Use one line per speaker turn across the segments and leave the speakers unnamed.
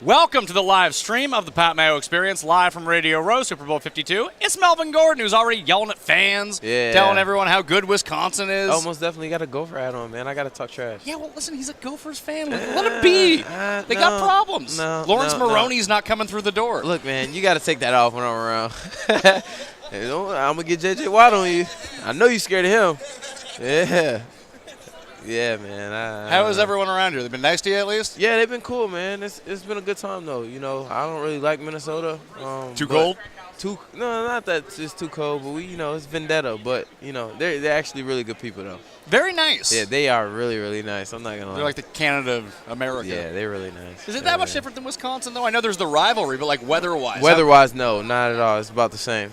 Welcome to the live stream of the Pat Mayo Experience, live from Radio Row, Super Bowl 52. It's Melvin Gordon, who's already yelling at fans, telling everyone how good Wisconsin is.
Almost definitely got a Gopher hat on, man. I got to talk trash.
Yeah, well, listen, he's a Gophers fan. Let him be. They got problems. Lawrence Maroney's not coming through the door.
Look, man, you got to take that off when I'm around. I'm going to get J.J. Watt on you. I know you're scared of him. Yeah. Yeah, man.
How is everyone around here? They've been nice to you at least?
Yeah, they've been cool, man. It's been a good time, though. You know, I don't really like Minnesota.
Too cold?
No, not that it's too cold, but it's vendetta. But, they're actually really good people, though.
Very nice.
Yeah, they are really, really nice. I'm not going to lie.
They're like the Canada of America.
Yeah, they're really nice.
Is it that much different than Wisconsin, though? I know there's the rivalry, but like weather-wise.
Weather-wise, no, not at all. It's about the same.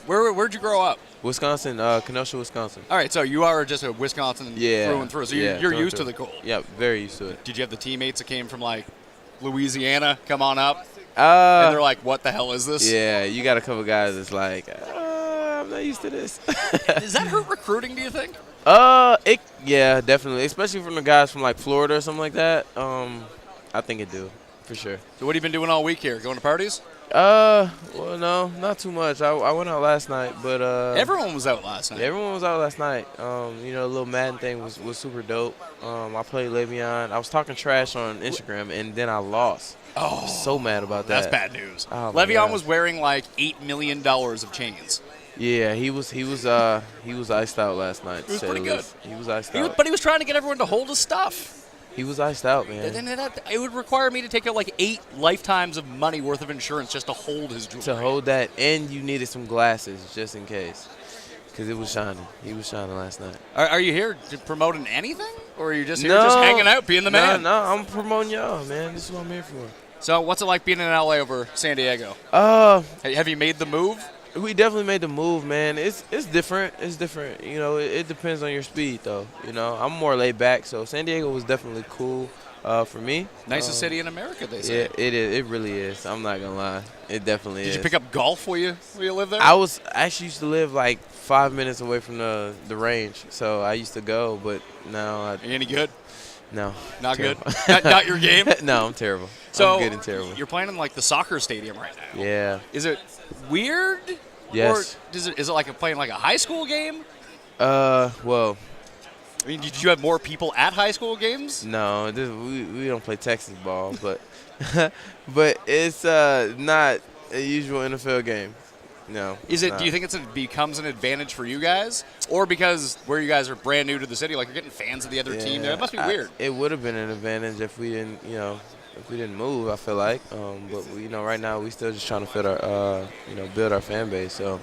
Where'd you grow up?
Wisconsin, Kenosha, Wisconsin.
All right, so you are just a Wisconsin through and through. So you're used to the cold.
Yeah, very used to it.
Did you have the teammates that came from, like, Louisiana come on up? And they're like, what the hell is this?
Yeah, you got a couple guys that's like, I'm not used to this.
Does that hurt recruiting, do you think?
Yeah, definitely. Especially from the guys from, like, Florida or something like that. I think it do, for sure.
So what have you been doing all week here? Going to parties?
Well, no, not too much. I went out last night, but
everyone was out last night.
Everyone was out last night. The little Madden thing was super dope. I played Le'Veon. I was talking trash on Instagram, and then I lost.
Oh,
I was so mad about that.
That's bad news.
Oh,
Le'Veon was wearing like $8 million of chains.
Yeah, he was iced out last night.
It was pretty good.
He was iced out.
But he was trying to get everyone to hold his stuff.
He was iced out, man.
And then it would require me to take out like 8 lifetimes of money worth of insurance just to hold his jewelry.
To hold that, and you needed some glasses just in case, because it was shining. He was shining last night.
Are you here to promoting anything, or are you just here just hanging out, being the man?
No, I'm promoting y'all, man. This is what I'm here for.
So what's it like being in LA over San Diego? Have you made the move?
We definitely made the move, man. It's different. It's different. It depends on your speed, though. I'm more laid back, so San Diego was definitely cool for me.
Nicest city in America, they say.
Yeah, it is. It really is. I'm not gonna lie. It definitely is.
Did you pick up golf while you live there?
I actually used to live like 5 minutes away from the range, so I used to go, but now
Are you any good?
No.
Not good? Not your game?
No, I'm terrible.
So
I'm good and terrible.
You're playing in like the soccer stadium right now.
Yeah.
Is it weird?
Yes.
Or is it like playing like a high school game?
Well.
I mean, did you have more people at high school games?
No, we don't play Texas ball, but but it's not a usual NFL game. No.
Do you think it becomes an advantage for you guys, or because where you guys are brand new to the city, like you're getting fans of the other team there? It must be weird.
It would have been an advantage if we didn't, if we didn't move. I feel like, but right now we still just trying to build our fan base. So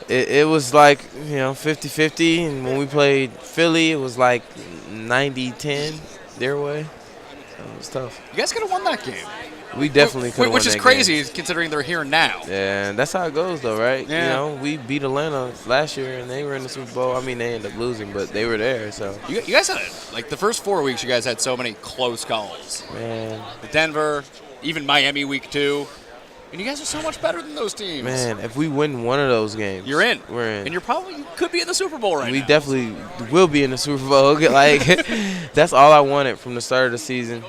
it was like 50-50, and when we played Philly, it was like 90-10 their way. So it was tough.
You guys could have won that game.
We definitely could have won
Which is
that
crazy
game.
Considering they're here now.
Yeah, and that's how it goes, though, right?
Yeah.
We beat Atlanta last year, and they were in the Super Bowl. I mean, they ended up losing, but they were there. So
you guys had like the first 4 weeks. You guys had so many close calls.
Man.
Denver, even Miami week 2. And you guys are so much better than those teams.
Man, if we win one of those games,
you're in.
We're in.
And you could be in the Super Bowl right now.
We definitely will be in the Super Bowl. Like, that's all I wanted from the start of the season.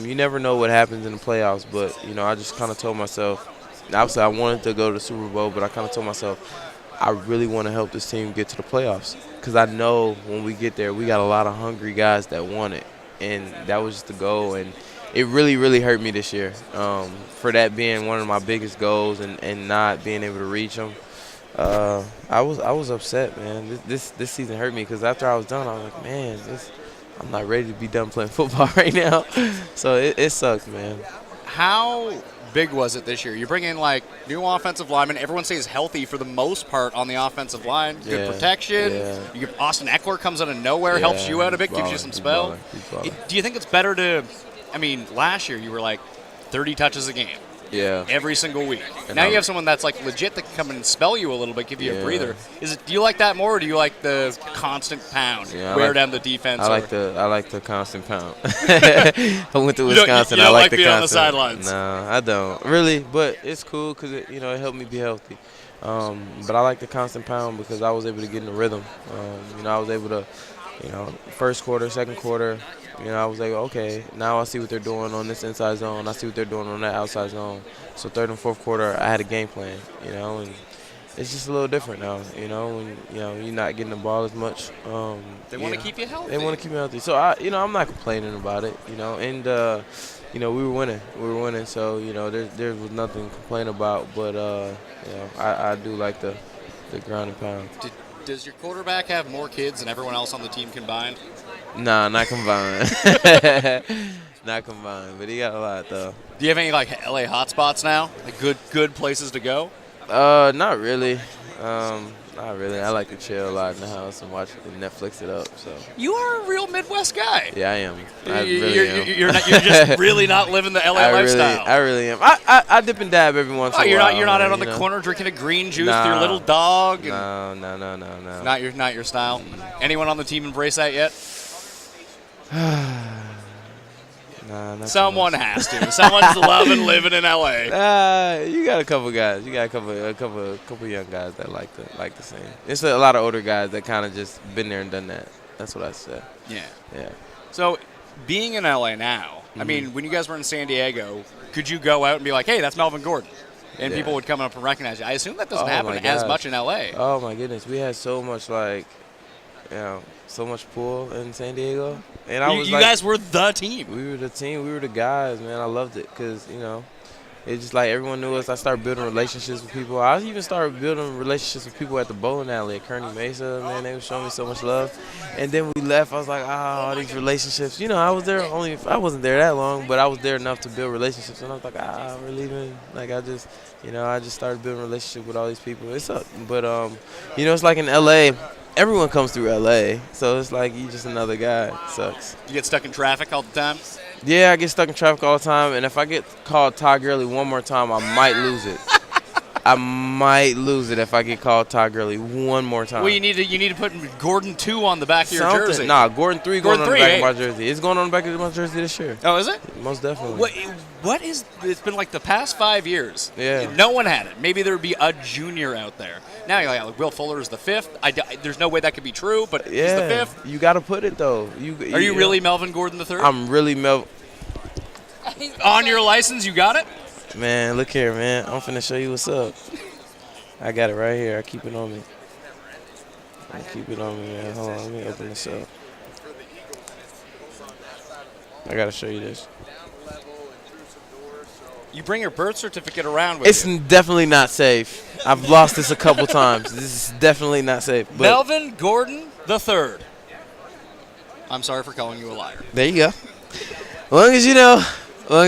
You never know what happens in the playoffs, but, I just kind of told myself, obviously I wanted to go to the Super Bowl, but I kind of told myself, I really want to help this team get to the playoffs, because I know when we get there, we got a lot of hungry guys that want it, and that was just the goal. And it really, really hurt me this year for that being one of my biggest goals and not being able to reach them. I was upset, man. This season hurt me, because after I was done, I was like, man, I'm not ready to be done playing football right now. So it sucks, man.
How big was it this year? You bring in like new offensive linemen. Everyone stays healthy for the most part on the offensive line. Good protection. Yeah. You give Austin Eckler comes out of nowhere, helps you out a bit, gives you some spell. Do you think it's better to? I mean, last year you were like 30 touches a game.
Yeah.
Every single week. And now you have someone that's like legit that can come in and spell you a little bit, give you a breather. Do you like that more, or do you like the constant pound, wear down the defense?
I like the constant pound. I went to Wisconsin.
You don't
I like
the
being
constant. On the sidelines.
No, I don't really, but it's cool because it helped me be healthy. But I like the constant pound because I was able to get in the rhythm. I was able to, first quarter, second quarter, You know, I was like, okay, now I see what they're doing on this inside zone. I see what they're doing on that outside zone. So third and fourth quarter, I had a game plan, you know, and it's just a little different now, you know, when, you know, you're not getting the ball as much.
They want to keep you healthy.
They want to keep me healthy. So, I'm not complaining about it, you know, and, you know, we were winning. So, you know, there was nothing to complain about, but, you know, I do like the ground and pound.
Does your quarterback have more kids than everyone else on the team combined?
Nah, not combined. Not combined, but he got a lot, though.
Do you have any, like, LA hotspots now? Like, good places to go?
Not really. Not really. I like to chill a lot in the house and watch Netflix it up. So
you are a real Midwest guy.
Yeah, I am. I really am.
You're just really not living the LA lifestyle.
I really am. I dip and dab every once in a while.
You're not out on the corner drinking a green juice with your little dog.
No.
Not your style. Anyone on the team embrace that yet?
Nah,
someone has to. Someone's loving living in LA.
You got a couple guys. You got a couple young guys that like the same. It's a lot of older guys that kind of just been there and done that. That's what I said. Yeah.
So, being in LA now, I mean, when you guys were in San Diego, could you go out and be like, "Hey, that's Melvin Gordon," and people would come up and recognize you? I assume that doesn't happen as much in LA.
Oh my goodness, we had so much so much pull in San Diego. And
you guys were the team.
We were the team. We were the guys, man. I loved it because, you know, it's just like everyone knew us. I started building relationships with people. I even started building relationships with people at the bowling alley at Kearney Mesa. Man, they were showing me so much love. And then we left. I was like, all these relationships. You know, I wasn't there that long, but I was there enough to build relationships. And I was like, we're leaving. Like, I just started building relationships with all these people. It's up. But, you know, it's like in L.A., everyone comes through L.A., so it's like you just another guy. It sucks.
You get stuck in traffic all the time?
Yeah, I get stuck in traffic all the time, and if I get called Todd Gurley one more time, I might lose it. I might lose it if I get called Todd Gurley one more time.
Well, you need to put Gordon 2 on the back of your jersey.
Nah, Gordon 3 going on the back of my jersey. It's going on the back of my jersey this year.
Oh, is it?
Most definitely.
It's been like the past 5 years.
Yeah.
No one had it. Maybe there would be a junior out there. Now you're like, Will Fuller is the 5th. There's no way that could be true, but he's the 5th.
You got to put it, though.
Are you really Melvin Gordon the 3rd?
I'm really Melvin.
On your license, you got it?
Man, look here, man. I'm finna show you what's up. I got it right here. I keep it on me. Man. Hold on, let me open this up. I gotta show you this.
You bring your birth certificate around with you.
It's definitely not safe. I've lost this a couple times. This is definitely not safe. But
Melvin Gordon the 3rd. I'm sorry for calling you a liar.
There you go. As long as you know. Long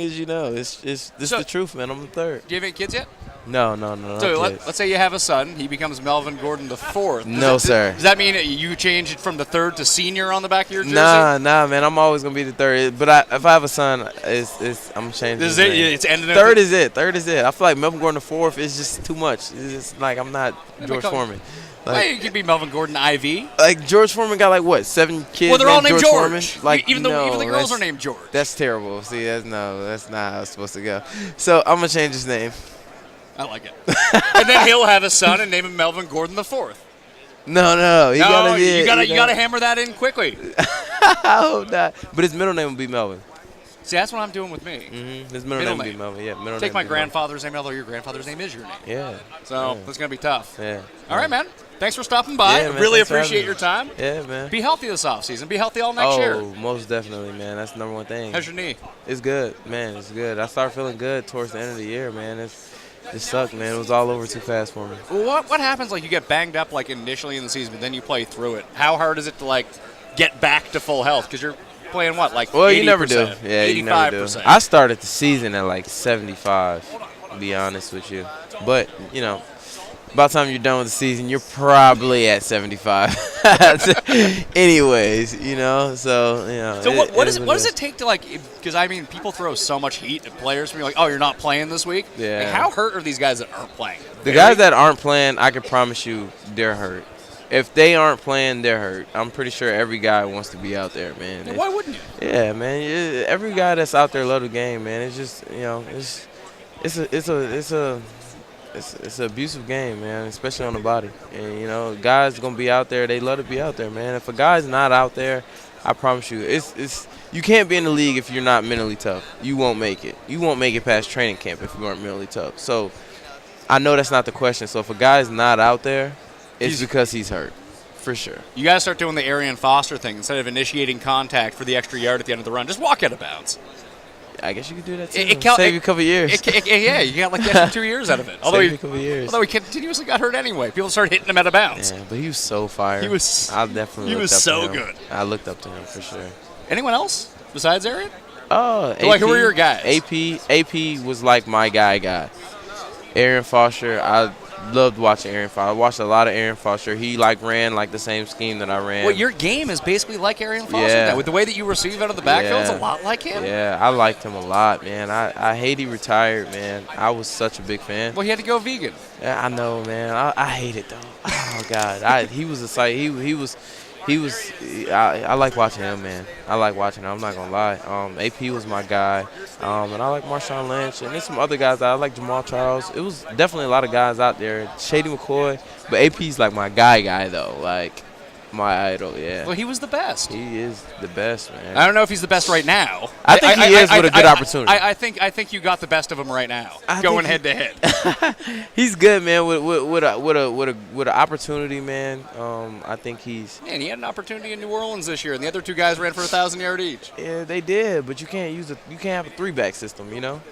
as you know. It's the truth, man. I'm the 3rd.
Do you have any kids yet?
No.
So let's say you have a son. He becomes Melvin Gordon the 4th.
Sir.
Does that mean you change it from the 3rd to senior on the back of your jersey?
Nah, man. I'm always gonna be the 3rd. But if I have a son, I'm changing.
This is it. It's ending.
3rd is it. 3rd is it. I feel like Melvin Gordon the 4th is just too much. It's just like I'm not George Foreman.
You could be Melvin Gordon IV.
Like George Foreman got like what 7 kids?
Well, they're all named George.
Foreman? Like
even the girls are named George.
That's terrible. See, that's not how it's supposed to go. So I'm gonna change his name.
I like it. And then he'll have a son and name him Melvin Gordon the 4th.
No. You
gotta hammer that in quickly.
I hope not. But his middle name will be Melvin.
See, that's what I'm doing with me.
Mm-hmm. His middle name will be Melvin. Yeah, middle
Take
name
my grandfather's name, although your grandfather's name is your name.
Yeah.
So that's gonna be tough.
Yeah.
All right, man. Thanks for stopping by.
Yeah, man,
really appreciate your time.
Yeah, man.
Be healthy this offseason. Be healthy all next year.
Oh, most definitely, man. That's the number one thing.
How's your knee?
It's good, man. It's good. I started feeling good towards the end of the year, man. It sucked, man. It was all over too fast for me.
Well, what happens, like, you get banged up, like, initially in the season, but then you play through it? How hard is it to, like, get back to full health? Because you're playing what, like 80%?
You never do. Yeah,
85%.
you never do. I started the season at, like, 75, to be honest with you. But, you know, by the time you're done with the season, you're probably at 75. Anyways, you know, so, you know.
So what does it take to, like, because, I mean, people throw so much heat at players and you're like, oh, you're not playing this week?
Yeah.
Like, how hurt are these guys that aren't playing?
The guys that aren't playing, I can promise you they're hurt. If they aren't playing, they're hurt. I'm pretty sure every guy wants to be out there, man.
Well, why wouldn't you?
Yeah, man. Every guy that's out there love the game, man. It's just, you know, it's it's an abusive game, man, especially on the body. And, you know, guys going to be out there. They love to be out there, man. If a guy's not out there, I promise you, it's you can't be in the league if you're not mentally tough. You won't make it. You won't make it past training camp if you aren't mentally tough. So I know that's not the question. So if a guy's not out there, it's because he's hurt, for sure.
You got to start doing the Arian Foster thing. Instead of initiating contact for the extra yard at the end of the run, just walk out of bounds.
I guess you could do that too. Save you a couple of years.
Yeah, you got like the extra 2 years out of it.
Save you a couple of years.
Although he continuously got hurt anyway. People started hitting him out of bounds.
Yeah, but he was so fired.
He was so good.
I looked up to him for sure.
Anyone else besides Arian?
Oh,
AP, who were your guys?
AP was like my guy. Arian Foster, I loved watching Arian Foster. I watched a lot of Arian Foster. He ran the same scheme that I ran.
Well, your game is basically like Arian Foster.
Yeah.
With the way that you receive out of the backfield, it's a lot like him.
Yeah, I liked him a lot, man. I hate he retired, man. I was such a big fan.
Well, he had to go vegan.
Yeah, I know, man. I hate it, though. Oh, God. He was a sight. I like watching him, man. I like watching him. I'm not going to lie. AP was my guy. And I like Marshawn Lynch. And there's some other guys. I like Jamal Charles. It was definitely a lot of guys out there. Shady McCoy. But AP's like my guy, though. Like, my idol, yeah.
Well, he was the best.
He is the best, man.
I don't know if he's the best right now.
I think he is with a good opportunity.
I think you got the best of him right now, going head to head.
He's good, man. With an opportunity, man. I think he's.
Man, he had an opportunity in New Orleans this year, and the other two guys ran for 1,000 yards each.
Yeah, they did, but you can't have a 3-back system, you know.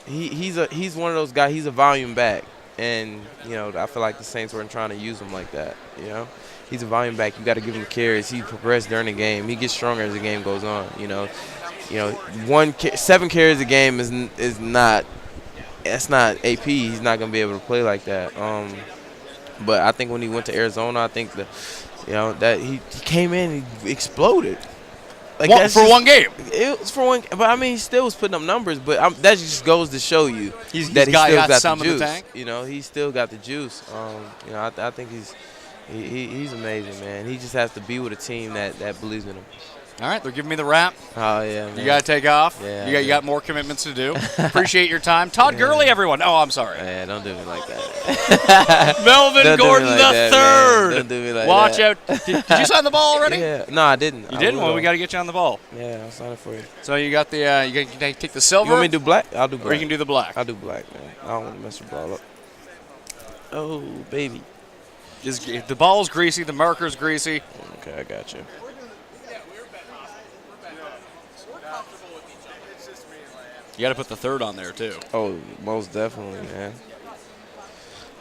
He's one of those guys. He's a volume back, and you know I feel like the Saints weren't trying to use him like that, you know. He's a volume back. You got to give him carries. He progressed during the game. He gets stronger as the game goes on. You know, 7 carries a game is not. That's not AP. He's not gonna be able to play like that. But I think when he went to Arizona, I think that he came in and he exploded. Like
for one game.
It was for one, but I mean he still was putting up numbers. But that just goes to show you that he still got
some
the juice.
In the tank.
You know, he still got the juice. I think he's amazing, man. He just has to be with a team that believes in him.
All right, they're giving me the wrap.
Oh, yeah, man.
You got to take off.
Yeah,
you got more commitments to do. Appreciate your time. Todd Gurley, everyone. Oh, I'm sorry.
Yeah, don't do me like that.
Melvin Gordon the third.
Don't do me like
Watch
that.
out. Did you sign the ball already?
Yeah. No, I didn't.
You didn't? Well, we got to get you on the ball.
Yeah, I'll sign it for you.
So you got the you can take the silver?
You want me to do black? I'll do black.
Or you can do the black?
I'll do black, man. I don't want to mess the ball up. Oh, baby.
The ball's greasy. The marker's greasy.
Okay, I got you.
You got to put the third on there, too.
Oh, most definitely, man.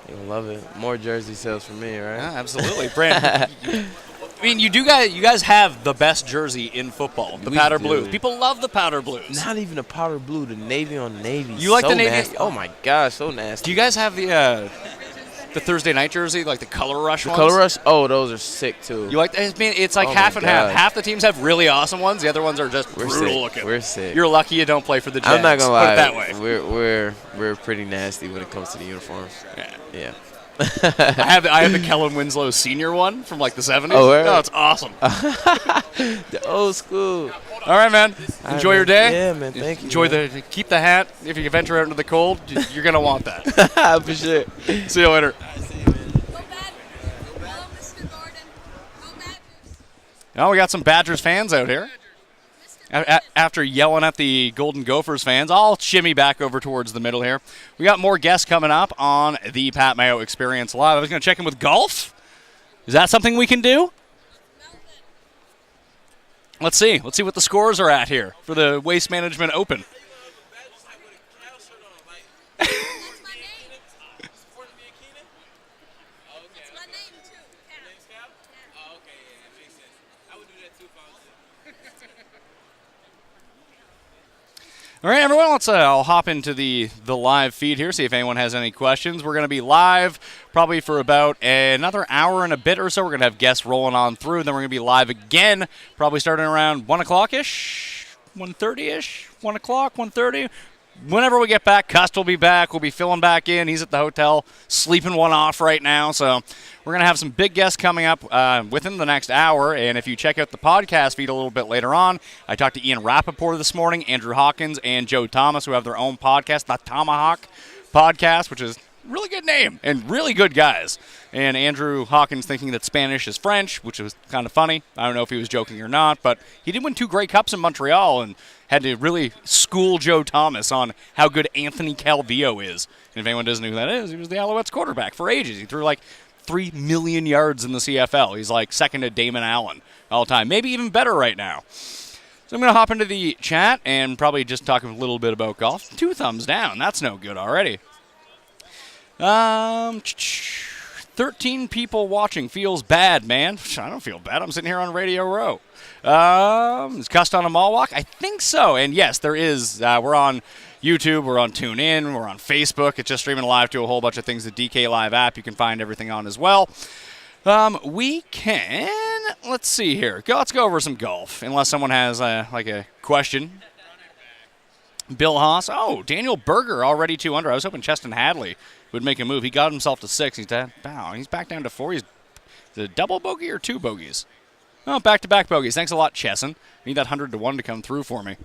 You'll love it. More jersey sales for me, right?
Yeah, absolutely. Brandon, I mean, you guys have the best jersey in football, the powder blues. People love the powder blues.
Not even a powder blue, the navy on navy.
You like the navy?
Nasty. Oh, my gosh, so nasty.
Do you guys have the Thursday night jersey, like the Color Rush ones?
Color Rush? Oh, those are sick, too.
You like that? I mean, it's like half and half. Half the teams have really awesome ones. The other ones are just brutal looking.
We're sick.
You're lucky you don't play for the Jags.
I'm not going to lie.
Put it that way.
We're pretty nasty when it comes to the uniforms. Yeah.
I have the Kellen Winslow senior one from like the 70s.
Oh, right.
No, it's awesome.
The old school.
All right, man. Enjoy your day.
Yeah, man. Thank you.
Enjoy keep the hat. If you venture out into the cold, you're gonna want that.
For sure.
See you later. Now we got some Badgers fans out here. After yelling at the Golden Gophers fans, I'll shimmy back over towards the middle here. We got more guests coming up on the Pat Mayo Experience Live. I was going to check in with golf. Is that something we can do? Let's see. Let's see what the scores are at here for the Waste Management Open. All right, everyone, I'll hop into the live feed here, see if anyone has any questions. We're going to be live probably for about another hour and a bit or so. We're going to have guests rolling on through, and then we're going to be live again, probably starting around 1 o'clock-ish, 1:30-ish, 1 o'clock, 1:30. Whenever we get back, Cust will be back. We'll be filling back in. He's at the hotel sleeping one off right now. So we're going to have some big guests coming up within the next hour. And if you check out the podcast feed a little bit later on, I talked to Ian Rappaport this morning, Andrew Hawkins, and Joe Thomas, who have their own podcast, the Tomahawk Podcast, which is Really good name and really good guys. And Andrew Hawkins thinking that Spanish is French, which was kind of funny. I don't know if he was joking or not, but he did win 2 Grey Cups in Montreal and had to really school Joe Thomas on how good Anthony Calvillo is. And if anyone doesn't know who that is, he was the Alouettes quarterback for ages. He threw like 3 million yards in the CFL. He's like second to Damon Allen all time, maybe even better right now. So I'm going to hop into the chat and probably just talk a little bit about golf. 2 thumbs down. That's no good already. 13 people watching. Feels bad, man. I don't feel bad. I'm sitting here on Radio Row. Is Cust on a mall walk? I think so. And yes, there is. We're on YouTube. We're on TuneIn. We're on Facebook. It's just streaming live to a whole bunch of things. The DK Live app, you can find everything on as well. We can, let's see here. Let's go over some golf, unless someone has a question. Bill Haas. Oh, Daniel Berger already 2 under. I was hoping Cheston Hadley would make a move. He got himself to 6. He's back down to 4. He's a double bogey or 2 bogeys? Oh, back-to-back bogeys. Thanks a lot, Chesson. I need that 100-to-1 to come through for me.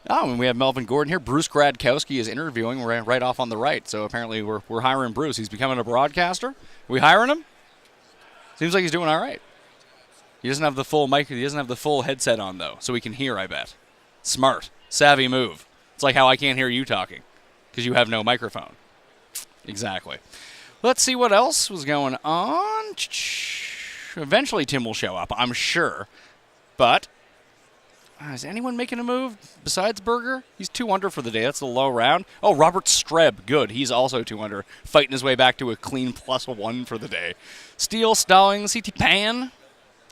Oh, and we have Melvin Gordon here. Bruce Gradkowski is interviewing right off on the right. So apparently we're hiring Bruce. He's becoming a broadcaster. Are we hiring him? Seems like he's doing all right. He doesn't have the full mic. He doesn't have the full headset on, though, so he can hear, I bet. Smart. Savvy move. It's like how I can't hear you talking because you have no microphone. Exactly. Let's see what else was going on. Eventually Tim will show up, I'm sure. But is anyone making a move besides Berger? He's 2 under for the day. That's the low round. Oh, Robert Streb. Good. He's also 2 under. Fighting his way back to a clean +1 for the day. Steele, Stallings, CT Pan.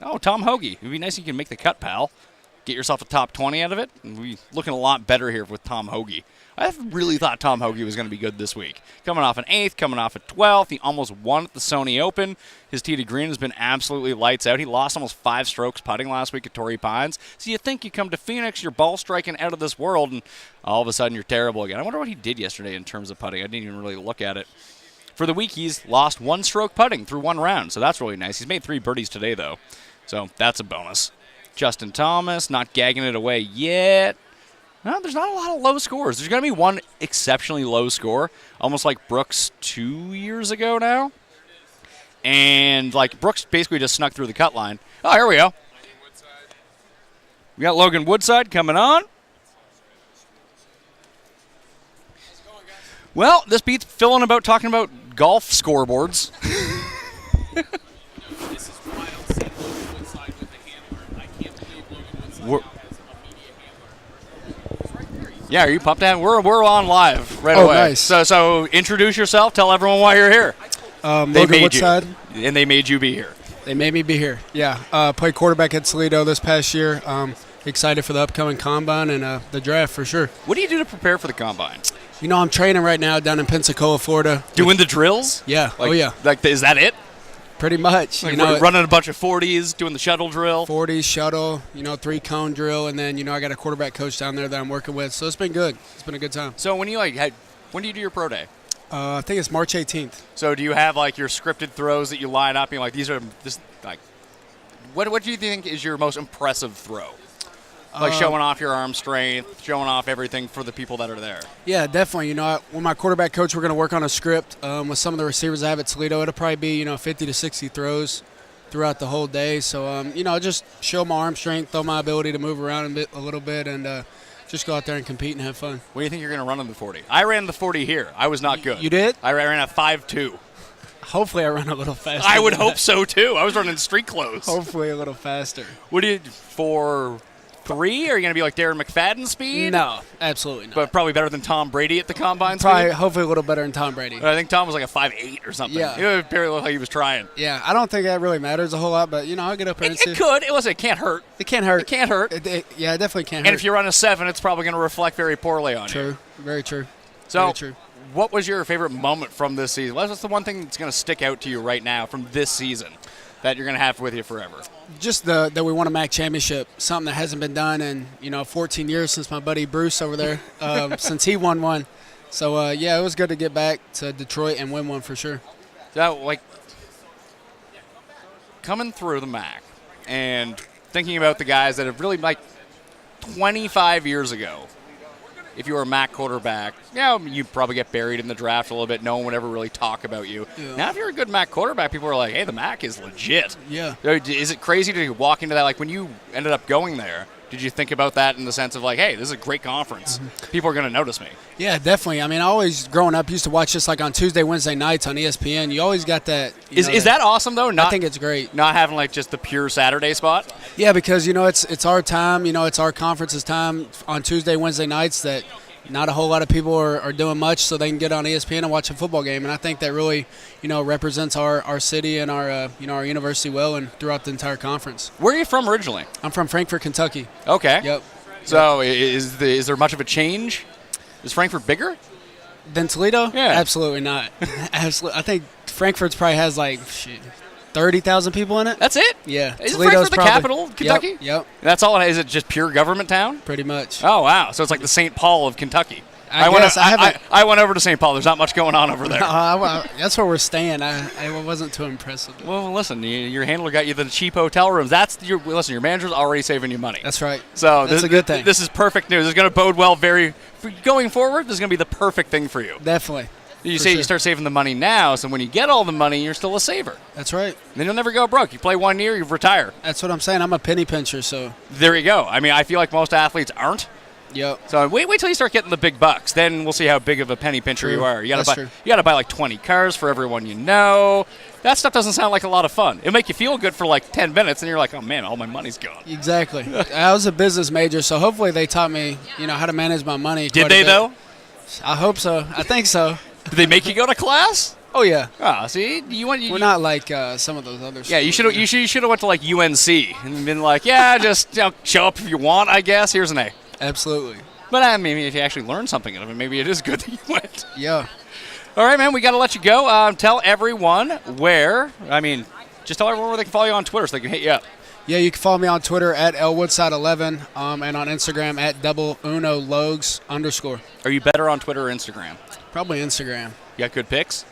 Oh, Tom Hoagie. It would be nice if you can make the cut, pal. Get yourself a top 20 out of it. And we're looking a lot better here with Tom Hoagie. I really thought Tom Hoagie was going to be good this week. Coming off an 8th, coming off a 12th. He almost won at the Sony Open. His tee to green has been absolutely lights out. He lost almost 5 strokes putting last week at Torrey Pines. So you think you come to Phoenix, you're ball striking out of this world, and all of a sudden you're terrible again. I wonder what he did yesterday in terms of putting. I didn't even really look at it. For the week, he's lost 1 stroke putting through 1 round, so that's really nice. He's made 3 birdies today, though, so that's a bonus. Justin Thomas, not gagging it away yet. No, there's not a lot of low scores. There's going to be one exceptionally low score, almost like Brooks 2 years ago now. And, like, Brooks basically just snuck through the cut line. Oh, here we go. We got Logan Woodside coming on. Well, this beats filling about talking about golf scoreboards.
This is wild. Seeing Logan Woodside with the handler. I can't believe Logan Woodside has a media handler. He's right there.
Yeah, are you pumped? We're on live right
Oh,
away.
nice.
So introduce yourself. Tell everyone why you're here.
Logan Woodside.
And they made you be here.
They made me be here. Yeah. Played quarterback at Toledo this past year. Excited for the upcoming combine and the draft for sure.
What do you do to prepare for the combine?
You know, I'm training right now down in Pensacola, Florida.
Doing the drills?
Yeah.
Like,
oh, yeah.
Like, is that it?
Pretty much.
Like,
you know,
running a bunch of 40s, doing the shuttle drill?
40s, shuttle, 3-cone drill, and then, I got a quarterback coach down there that I'm working with. So it's been good. It's been a good time.
So when do you do your pro day?
I think it's March 18th.
So do you have, like, your scripted throws that you line up? And like, these are just, like, what do you think is your most impressive throw? Like showing off your arm strength, showing off everything for the people that are there.
Yeah, definitely. With my quarterback coach, we're going to work on a script with some of the receivers I have at Toledo. It'll probably be, 50 to 60 throws throughout the whole day. So, just show my arm strength, throw my ability to move around a little bit, and just go out there and compete and have fun.
What do you think you're going to run in the 40? I ran the 40 here. I was not good.
You did?
I ran a 5.2.
Hopefully I run a little faster.
I would hope so, too. I was running street clothes.
Hopefully a little faster.
What do you do, 4.3? Are you going to be like Darren McFadden speed?
No, absolutely not.
But probably better than Tom Brady at the combine
Probably,
speed?
hopefully a little better than Tom Brady.
I think Tom was like a 5.8 or something.
Yeah.
It apparently looked like he was trying.
Yeah, I don't think that really matters a whole lot, but, I'll get up there and see.
It could. It can't hurt.
It can't hurt.
It can't hurt.
Yeah, it definitely can't hurt.
And if you run a 7, it's probably going to reflect very poorly on you.
True. Very true.
So,
Very true.
What was your favorite moment from this season? What's the one thing that's going to stick out to you right now from this season that you're going to have with you forever?
Just that we won a MAC championship, something that hasn't been done in 14 years since my buddy Bruce over there, since he won one. So it was good to get back to Detroit and win one for sure.
So, coming through the MAC and thinking about the guys that have really 25 years ago, if you were a MAC quarterback, you probably get buried in the draft a little bit. No one would ever really talk about you.
Yeah.
Now, if you're a good MAC quarterback, people are like, hey, the MAC is legit.
Yeah.
Is it crazy to walk into that? Like, when you ended up going there, did you think about that in the sense of like, hey, this is a great conference. People are going to notice me.
Yeah, definitely. I mean, I always, growing up, used to watch this like on Tuesday, Wednesday nights on ESPN. You always got that.
Is that awesome, though?
I think it's great.
Not having like just the pure Saturday spot?
Yeah, because, it's our time. It's our conference's time on Tuesday, Wednesday nights that not a whole lot of people are doing much, so they can get on ESPN and watch a football game. And I think that really, represents our city and our university well and throughout the entire conference.
Where are you from originally?
I'm from Frankfurt, Kentucky.
Okay.
Yep.
So is there much of a change? Is Frankfurt bigger?
Than Toledo?
Yeah.
Absolutely not. Absolutely. I think Frankfurt's probably has 30,000 people in it.
That's it?
Yeah.
Is
Toledo's
Frankfurt the capital of Kentucky?
Yep.
That's all. Is it just pure government town?
Pretty much.
Oh, wow. So it's like the St. Paul of Kentucky.
I
went over to St. Paul. There's not much going on over there.
That's where we're staying. I wasn't too impressed with it.
Well, listen, your handler got you the cheap hotel rooms. Your manager's already saving you money.
That's right.
So
that's a good thing.
This is perfect news. It's going to bode well going forward. This is going to be the perfect thing for you.
Definitely.
You start saving the money now, so when you get all the money, you're still a saver.
That's right.
And then you'll never go broke. You play 1 year, you retire.
That's what I'm saying. I'm a penny pincher, so.
There you go. I mean, I feel like most athletes aren't.
Yep.
So wait till you start getting the big bucks. Then we'll see how big of a penny pincher you are. You gotta buy like 20 cars for everyone you know. That stuff doesn't sound like a lot of fun. It'll make you feel good for like 10 minutes, and you're like, oh man, all my money's gone.
Exactly. I was a business major, so hopefully they taught me, how to manage my money.
Did they though?
I hope so. I think so.
Did they make you go to class?
Oh yeah.
Oh, see, we're
not like some of those others.
Yeah, you should have went to like UNC and been like, yeah, just show up if you want. I guess here's an A.
Absolutely.
But I mean, if you actually learn something out of it, maybe it is good that you went.
Yeah.
All right, man, we got to let you go. Tell everyone just tell everyone where they can follow you on Twitter so they can hit you up.
Yeah, you can follow me on Twitter at lwoodside11 and on Instagram at @UnoLogs_.
Are you better on Twitter or Instagram?
Probably Instagram.
You got good pics?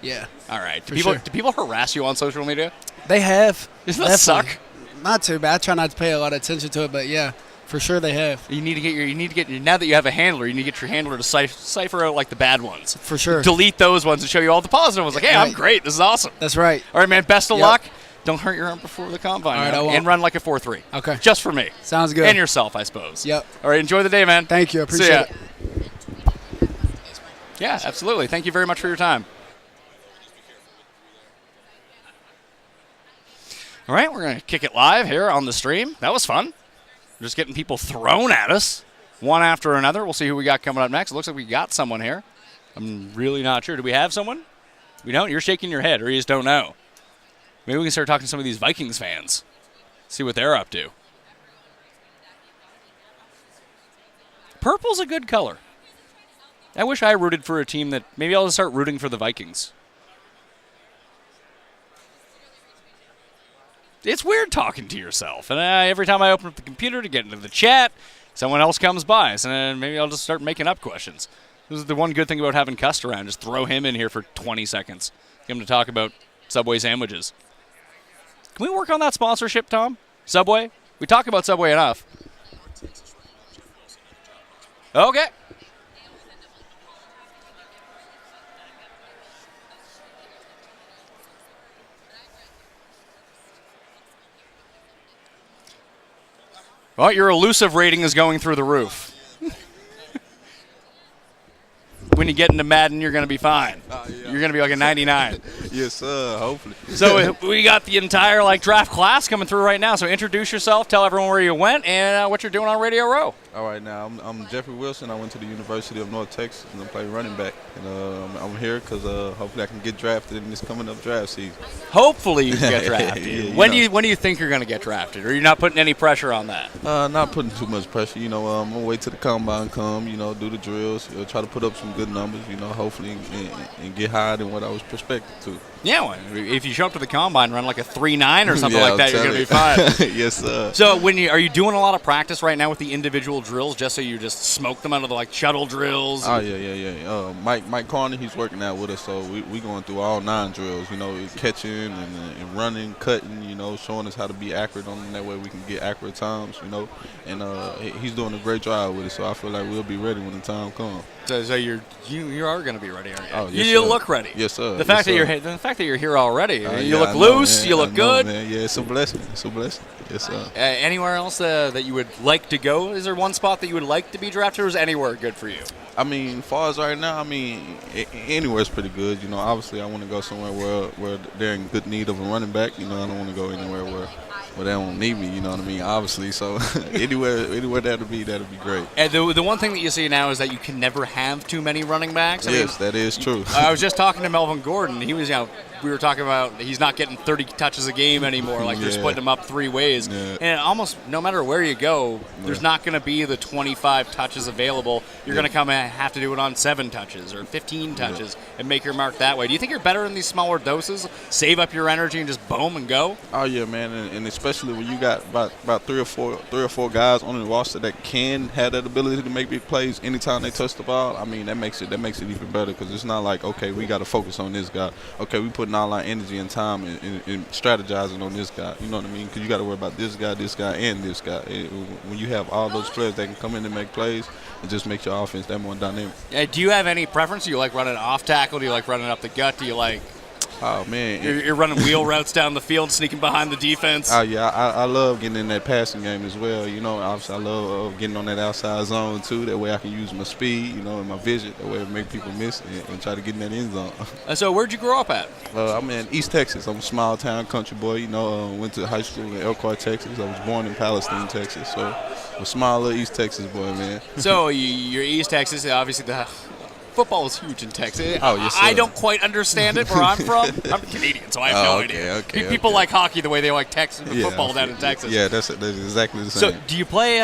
Yeah.
All right. Do
sure.
people harass you on social media?
They have.
Doesn't that suck?
Not too bad. I try not to pay a lot of attention to it, but yeah. For sure they have.
You need to get now that you have a handler, you need to get your handler to cipher out like the bad ones.
For sure.
Delete those ones and show you all the positive ones. Like, hey, I'm great. This is awesome.
That's right.
All right, man. Best of luck. Don't hurt your arm before the combine.
All right, I won't.
And run like a 4.3.
Okay.
Just for me.
Sounds good.
And yourself, I suppose.
Yep.
All right. Enjoy the day, man.
Thank you. I appreciate it.
Yeah, absolutely. Thank you very much for your time. All right, we're going to kick it live here on the stream. That was fun. Just getting people thrown at us one after another. We'll see who we got coming up next. It looks like we got someone here. I'm really not sure. Do we have someone? We don't? You're shaking your head, or you just don't know. Maybe we can start talking to some of these Vikings fans. See what they're up to. Purple's a good color. I wish I rooted for a team that maybe I'll just start rooting for the Vikings. It's weird talking to yourself. And every time I open up the computer to get into the chat, someone else comes by. So maybe I'll just start making up questions. This is the one good thing about having Cust around. Just throw him in here for 20 seconds. Get him to talk about Subway sandwiches. Can we work on that sponsorship, Tom? Subway? We talk about Subway enough. Okay. Well, your elusive rating is going through the roof. When you get into Madden, you're going to be fine.
Yeah.
You're going to be like a 99.
Yes, sir. Hopefully.
So we got the entire draft class coming through right now. So introduce yourself, tell everyone where you went, and what you're doing on Radio Row.
All right, now I'm Jeffrey Wilson. I went to the University of North Texas and I play running back. And I'm here because hopefully I can get drafted in this coming up draft season.
Hopefully you can get drafted.
Yeah,
when do you think you're going to get drafted? Or you're not putting any pressure on that?
Not putting too much pressure. I'm gonna wait till the combine come. Do the drills. Try to put up some good numbers. Hopefully and and get higher than what I was prospected to.
Yeah, well, if you show up to the combine and run like a 3.9 or something
Yeah,
like that, you're
I'm
going to be fine.
Yes, sir.
So are you doing a lot of practice right now with the individual drills, just so you just smoke them out of the like shuttle drills?
Oh yeah. Mike Carney, he's working out with us, so we going through all 9 drills. Catching and running, cutting. Showing us how to be accurate on them. That way we can get accurate times. And he's doing a great job with it. So I feel like we'll be ready when the time comes.
So you are going to be ready, aren't you?
Oh, yes,
you
sir.
look ready.
Yes, sir.
The fact that you're here already, you look loose, you look good.
Man. Yeah, it's a blessing. Yes, sir.
Anywhere else that you would like to go? Is there one spot that you would like to be drafted, or is anywhere good for you?
As far as right now, anywhere's pretty good. Obviously I want to go somewhere where they're in good need of a running back. I don't want to go anywhere where they don't need me. You know what I mean? Obviously, so anywhere that'll be great.
And the one thing that you see now is that you can never have too many running backs.
Yes, that is true.
I was just talking to Melvin Gordon. He was, we were talking about he's not getting 30 touches a game anymore. Like they're splitting him up 3 ways.
Yeah.
And almost no matter where you go, there's not going to be the 25 touches available. You're going to come and have to do it on 7 touches or 15 touches and make your mark that way. Do you think you're better in these smaller doses? Save up your energy and just boom and go?
Oh yeah, man, and especially when you got about 3 or 4 guys on the roster that can have that ability to make big plays anytime they touch the ball. That makes it even better, because it's not like, okay, we got to focus on this guy. Okay, we putting all our energy and time and strategizing on this guy. You know what I mean? Because you got to worry about this guy, and this guy. When you have all those players that can come in and make plays, it just makes your offense that more dynamic.
Do you have any preference? Do you like running off tackle? Do you like running up the gut? Do you like?
Oh man,
you're running wheel routes down the field, sneaking behind the defense.
Oh yeah, I love getting in that passing game as well. Obviously I love getting on that outside zone too. That way I can use my speed, and my vision. That way it make people miss and try to get in that end zone.
So where'd you grow up at?
I'm in East Texas. I'm a small town country boy. Went to high school in Elkhart, Texas. I was born in Palestine, Texas. So I'm a small little East Texas boy, man.
So you're East Texas. Obviously the football is huge in Texas.
Oh, yes, sir.
I don't quite understand it where I'm from. I'm Canadian, so I have no idea.
Okay,
People like hockey the way they like Texas football down in Texas.
Yeah, that's exactly the same.
So do you play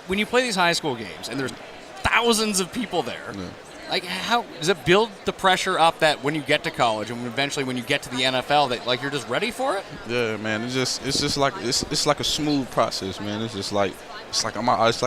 when you play these high school games and there's thousands of people there? Yeah. How does it build the pressure up that when you get to college and eventually when you get to the NFL that you're just ready for it?
Yeah, man. It's just like a smooth process, man. It's like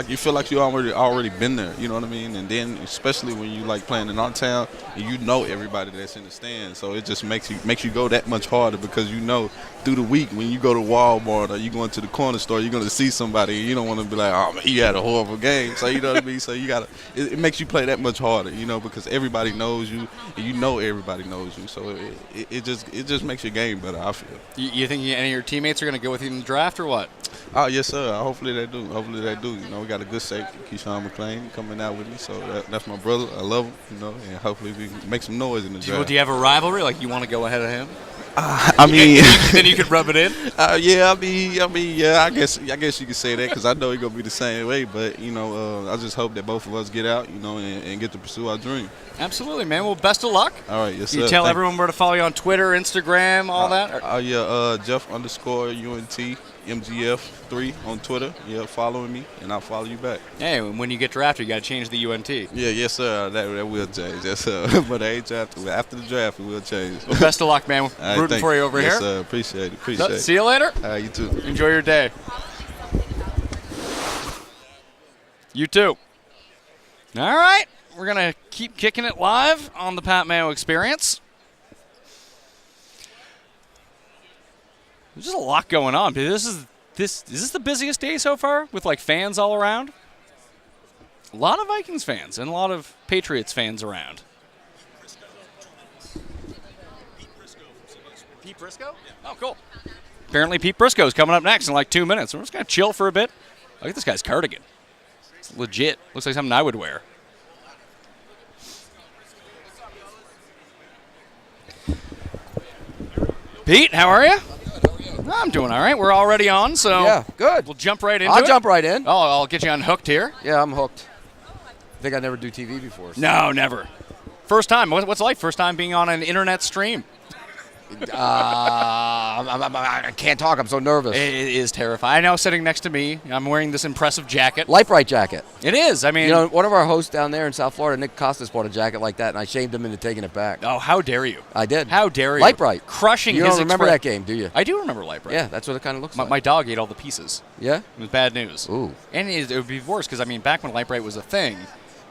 you feel like you already been there. You know what I mean? And then especially when you like playing in our town and everybody that's in the stands, so it just makes you go that much harder, because through the week when you go to Walmart or you going to the corner store, you're gonna see somebody and you don't want to be like, oh man, he had a horrible game. So you know what I mean? So you gotta it makes you play that much harder, because everybody knows you and everybody knows you. So it just makes your game better, I feel.
You think any of your teammates are gonna go with you in the draft or what?
Oh yes, sir. Hopefully they do. We got a good safety, Keyshawn McClain, coming out with me. So that's my brother. I love him. And hopefully we can make some noise in the draft.
Do you have a rivalry? Like you want to go ahead of him?
Then
you could rub it in.
Yeah. I guess you could say that, because I know he's gonna be the same way. But I just hope that both of us get out, and get to pursue our dream.
Absolutely, man. Well, best of luck.
All right, yes, sir.
You tell everyone where to follow you on Twitter, Instagram, all that.
Jeff_UNT MGF3 on Twitter. Yeah, following me, and I'll follow you back.
Hey, when you get drafted, you got to change the UNT.
Yeah, yes, sir. That will change. Yes, sir. But I ain't drafted. After the draft, it will change.
Well, best of luck, man. Rooting for you over here.
Yes, sir. Appreciate it.
See you later.
You too.
Enjoy your day. You too. All right. We're going to keep kicking it live on the Pat Mayo Experience. There's just a lot going on. Is this the busiest day so far with fans all around? A lot of Vikings fans and a lot of Patriots fans around. Pete Briscoe? Oh, cool. Apparently Pete Briscoe's coming up next in 2 minutes. We're just going to chill for a bit. Look at this guy's cardigan. It's legit. Looks like something I would wear. Pete, how are you? I'm doing all right. We're already on, so
yeah, good.
We'll jump right into it.
I'll jump right in.
Oh, I'll get you unhooked here.
Yeah, I'm hooked. I think I never do TV before. So.
No, never. First time. What's it like? First time being on an internet stream?
I can't talk. I'm so nervous.
It is terrifying. I know, sitting next to me, I'm wearing this impressive jacket.
Light bright jacket.
It is. I mean,
You know, one of our hosts down there in South Florida, Nick Costas, bought a jacket like that, and I shamed him into taking it back.
oh, how dare you?
I did.
How dare you?
Light bright.
Crushing
You
his
don't remember
expre-
that game, do you?
I do remember Light Bright.
Yeah, that's what it kind of looks
My,
like.
my dog ate all the pieces.
Yeah?
It was bad news.
Ooh.
And it would be worse because, I mean, back when Light Bright was a thing,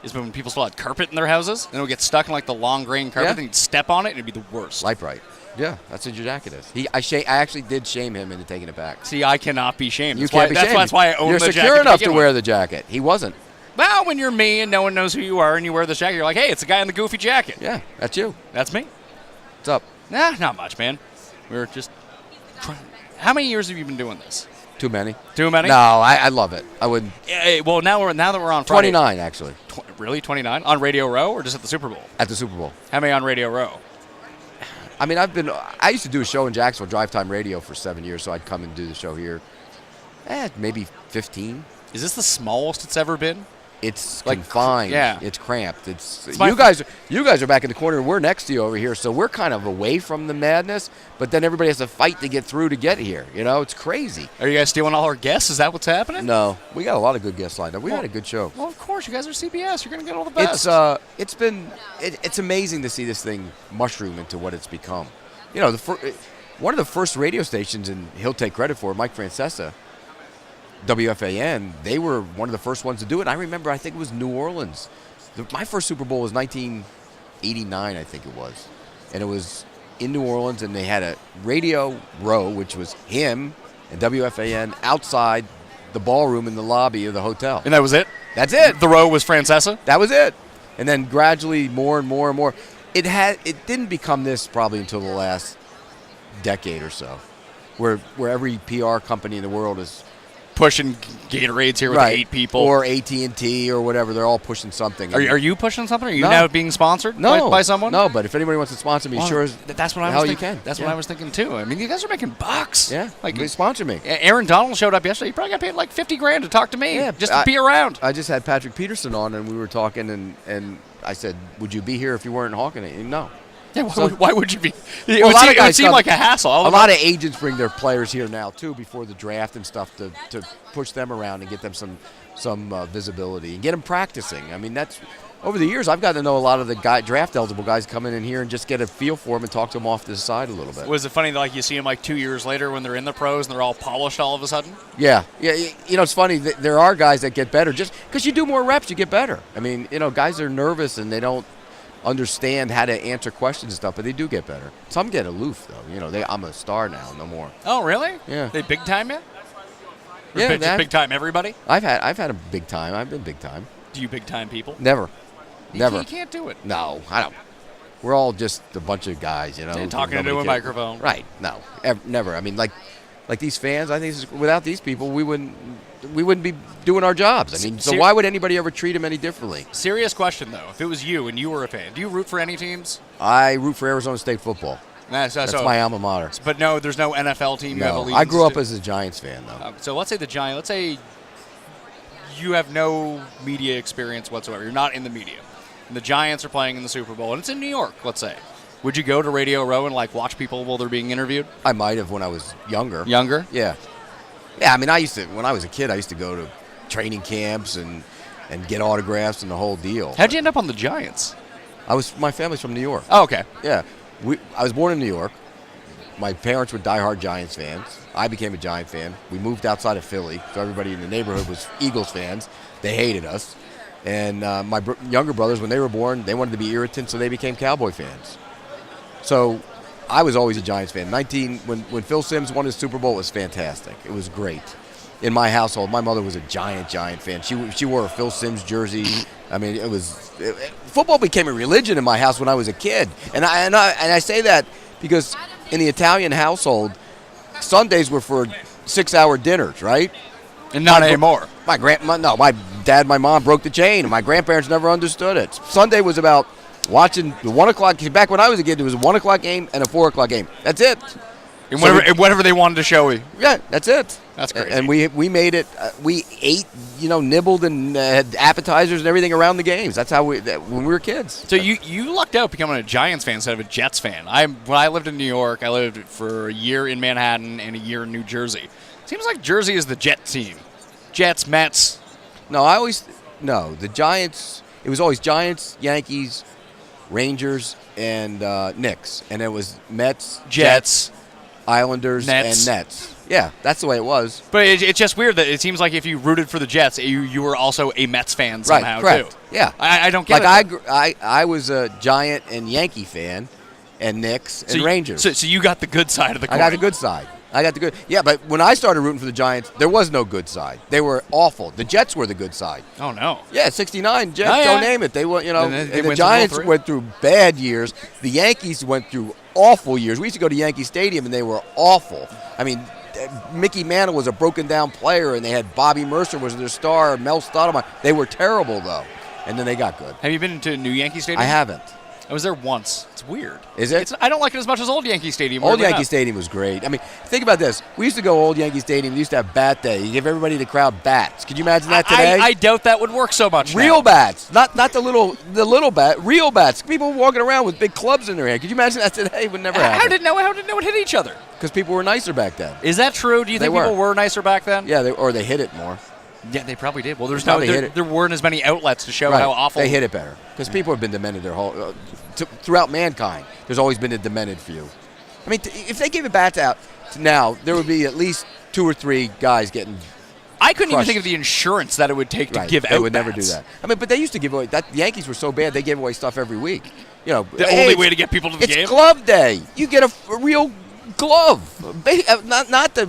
is when people still had carpet in their houses, and it would get stuck in like the long grain carpet,
Yeah.
and you'd step on it, and it'd be the worst.
Light bright. Yeah, that's what your jacket is. I actually did shame him into taking it back.
See, I cannot be shamed.
You
That's
can't
why,
be
that's
shamed.
Why, that's why I own
You're
the jacket.
secure enough to
begin
wear
with.
the jacket. He wasn't.
Well, when you're me and no one knows who you are, and you wear this jacket, you're like, hey, it's the guy in the goofy jacket.
Yeah, that's you.
That's me.
What's up?
Nah, not much, man. We're just trying. How many years have you been doing this?
Too many.
Too many?
No, I love it. I wouldn't.
Yeah, well, now that we're on Friday.
29, actually,
Really, 29 on Radio Row or just at the Super Bowl?
at the Super Bowl.
How many on Radio Row?
I mean, I used to do a show in Jacksonville, Drive Time Radio, for 7 years, so I'd come and do the show here. Maybe 15.
Is this the smallest it's ever been?
It's
Like,
confined.
yeah.
It's cramped.
my
You guys are back in the corner. We're next to you over here, so we're kind of away from the madness. But then everybody has to fight to get through to get here. You know, it's crazy.
Are you guys stealing all our guests? Is that what's happening?
No, we got a lot of good guests lined up. We had a good show.
Well, of course, you guys are CBS. You're gonna get all the best.
It's amazing to see this thing mushroom into what it's become. You know, one of the first radio stations, and he'll take credit for it, Mike Francesa, WFAN, they were one of the first ones to do it. I remember, I think it was New Orleans. My first Super Bowl was 1989, I think it was. And it was in New Orleans, and they had a Radio Row, which was him and WFAN outside the ballroom in the lobby of the hotel.
and that was it.
That's it.
The row was Francesa.
That was it. And then gradually more and more and more. It didn't become this probably until the last decade or so, where every PR company in the world is
Pushing Gatorades here with
right,
8 people.
or AT&T or whatever. They're all pushing something.
Are you pushing something? Are you
No.
now being sponsored by someone?
No, but if anybody wants to sponsor me,
Well,
sure as
that's what I was
hell you
thinking.
can.
That's
Yeah.
what I was thinking too. I mean, you guys are making bucks.
Yeah,
like
they sponsor me.
Aaron Donald showed up yesterday. He probably got paid like $50,000 to talk to me.
Yeah,
just to be around.
I just had Patrick Peterson on, and we were talking, and I said, "Would you be here if you weren't hawking it?" And no.
Yeah,
So-
why would you be?
Well, a lot of
It would
guys
seem
come-
like a hassle.
A lot of agents bring their players here now too before the draft and stuff to push them around and get them some visibility and get them practicing. I mean, that's over the years I've gotten to know a lot of the draft eligible guys coming in here and just get a feel for them and talk to them off to the side a little bit.
Was it funny that like you see them like 2 years later when they're in the pros and they're all polished all of a sudden?
Yeah. You know, it's funny. There are guys that get better just because you do more reps, you get better. I mean, you know, guys are nervous and they don't understand how to answer questions and stuff, but they do get better. Some get aloof though. You know, I'm a star now, no more.
Oh, really?
Yeah.
They big time yet? Or
Yeah,
just big time everybody?
I've had a big time. I've been big time.
Do you big time people?
Never.
You can't do it.
No, I don't. We're all just a bunch of guys, you know.
And talking
Nobody
into a
cares.
microphone.
Right. No. Never. I mean, like these fans, I think without these people, we wouldn't be doing our jobs. I mean, so why would anybody ever treat them any differently?
Serious question, though. If it was you and you were a fan, do you root for any teams?
I root for Arizona State football.
That's
My alma mater.
But no, there's no NFL team you have
No,
allegiance
I grew up
to?
as a Giants fan, though.
So let's say the Giants. Let's say you have no media experience whatsoever. You're not in the media. And the Giants are playing in the Super Bowl, and it's in New York, let's say. Would you go to Radio Row and like watch people while they're being interviewed?
I might have when I was younger.
Younger?
Yeah. Yeah, I mean, when I was a kid, I used to go to training camps and get autographs and the whole deal.
How'd you end up on the Giants?
My family's from New York.
Oh, okay.
Yeah. I was born in New York. My parents were diehard Giants fans. I became a Giant fan. We moved outside of Philly, so everybody in the neighborhood was Eagles fans. They hated us. And my younger brothers, when they were born, they wanted to be irritants, so they became Cowboy fans. So I was always a Giants fan. When Phil Simms won his Super Bowl, it was fantastic. It was great. In my household, my mother was a Giant fan. She wore a Phil Simms jersey. I mean, football became a religion in my house when I was a kid. And I say that because in the Italian household, Sundays were for 6-hour dinners, right?
And not anymore.
My dad and my mom broke the chain, and my grandparents never understood it. Sunday was about watching the 1 o'clock. Back when I was a kid, it was a 1 o'clock game and a 4 o'clock game. That's it.
And whatever they wanted to show you.
Yeah, that's it.
That's crazy.
And we made it. We ate, nibbled and had appetizers and everything around the games. That's how when we were kids.
So you lucked out becoming a Giants fan instead of a Jets fan. When I lived in New York, I lived for a year in Manhattan and a year in New Jersey. Seems like Jersey is the Jet team. Jets, Mets.
No, the Giants. It was always Giants, Yankees, Rangers, and Knicks, and it was Mets,
Jets,
Islanders,
Nets.
and Nets. Yeah, that's the way it was.
But it's just weird that it seems like if you rooted for the Jets, you were also a Mets fan somehow,
right, correct.
too.
Yeah.
I don't get it.
I was a Giant and Yankee fan, and Knicks and Rangers.
So you got the good side of the coin.
I got the good side. Yeah, but when I started rooting for the Giants, there was no good side. They were awful. The Jets were the good side.
Oh, no.
Yeah, 69 Jets,
Oh, yeah.
don't name it. They were,
And
the Giants went through bad years. The Yankees went through awful years. We used to go to Yankee Stadium, and they were awful. I mean, Mickey Mantle was a broken-down player, and they had Bobby Mercer was their star, Mel Stottlemyre. They were terrible, though, and then they got good.
Have you been to New Yankee Stadium?
I haven't.
I was there once. It's weird.
Is it?
I don't like it as much as Old Yankee Stadium.
Old Yankee Stadium was great. I mean, think about this. We used to go Old Yankee Stadium. We used to have bat day. You give everybody in the crowd bats. Could you imagine that today?
I doubt that would work so much.
Real
now.
bats, not the little bat. Real bats. People walking around with big clubs in their hand. Could you imagine that today? It would never happen.
How did no one hit each other?
Because people were nicer back then.
Is that true? Do you think people were nicer back then?
Yeah, they hit it more.
Yeah, they probably did. Well, there weren't as many outlets to show
Right.
how awful.
They hit it better because people have been demented their whole throughout mankind. There's always been a demented few. I mean, if they gave a bats out now, there would be at least 2 or 3 guys getting.
I couldn't
crushed.
even think of the insurance that it would take to
Right.
give out.
They would
bats.
never do that. I mean, but they used to give away. The Yankees were so bad they gave away stuff every week.
The only way to get people to the game.
It's glove day. You get a real glove, not the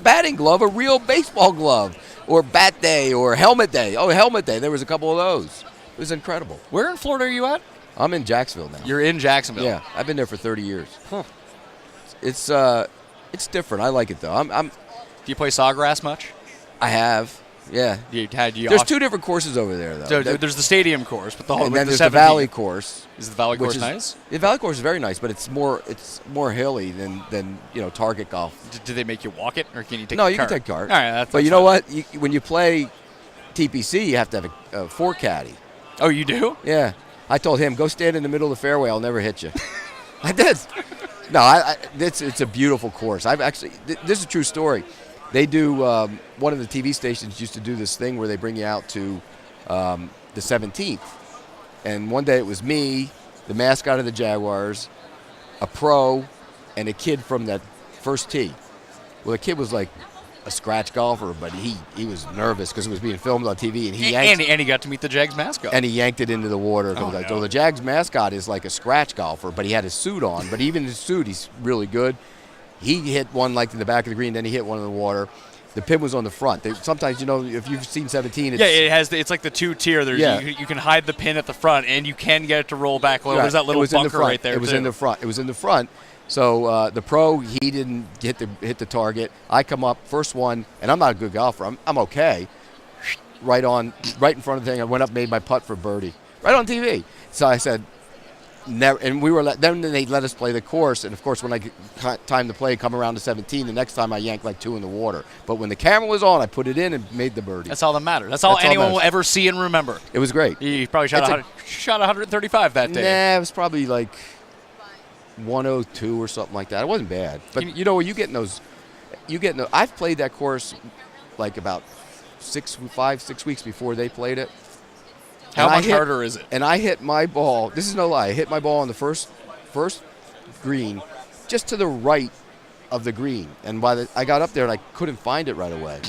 batting glove, a real baseball glove, or bat day, or helmet day. Oh, helmet day. There was a couple of those. It was incredible.
Where in Florida are you at?
I'm in Jacksonville now.
You're in Jacksonville.
Yeah, I've been there for 30 years.
Huh.
It's different. I like it though.
Do you play sawgrass much?
I have. Yeah. There's 2 different courses over there though.
So there's the stadium course, but
and then there's the Valley course.
Is the Valley course nice?
The Valley course is very nice, but it's more hilly than Target golf.
Do they make you walk it, or can you take?
No,
the
you
cart?
can take cart.
All right, that's
but you
fine.
know what? When you play TPC, you have to have a 4 caddy.
Oh, you do?
Yeah. I told him, go stand in the middle of the fairway. I'll never hit you. I did. No, it's a beautiful course. This is a true story. They do, one of the TV stations used to do this thing where they bring you out to the 17th. And one day it was me, the mascot of the Jaguars, a pro, and a kid from that first tee. Well, the kid was like a scratch golfer, but he was nervous because it was being filmed on TV, and
he got to meet the Jags mascot.
And he yanked it into the water. So the Jags mascot is like a scratch golfer, but he had his suit on. But even his suit, he's really good. He hit one like in the back of the green, then he hit one in the water. The pin was on the front. Sometimes, if you've seen 17,
it's like the 2-tier. You can hide the pin at the front, and you can get it to roll back low.
Right.
There's that little bunker right there.
It was in the front. It was in the front. So the pro, he didn't hit the target. I come up first one, and I'm not a good golfer. I'm okay. Right in front of the thing. I went up, made my putt for birdie, right on TV. So I said, never. And we were then they let us play the course. And of course, when I get time to play, come around to 17. The next time I yanked like 2 in the water. But when the camera was on, I put it in and made the birdie.
That's all that matters. That's all anyone will ever see and remember.
It was great.
You probably shot 135 that day.
Nah, it was probably like 102 or something like that. It wasn't bad. But you get in those. I've played that course like about 6 weeks before they played it.
How much harder is it?
And I hit my ball. This is no lie. I hit my ball on the first green, just to the right of the green. And I got up there and I couldn't find it right away.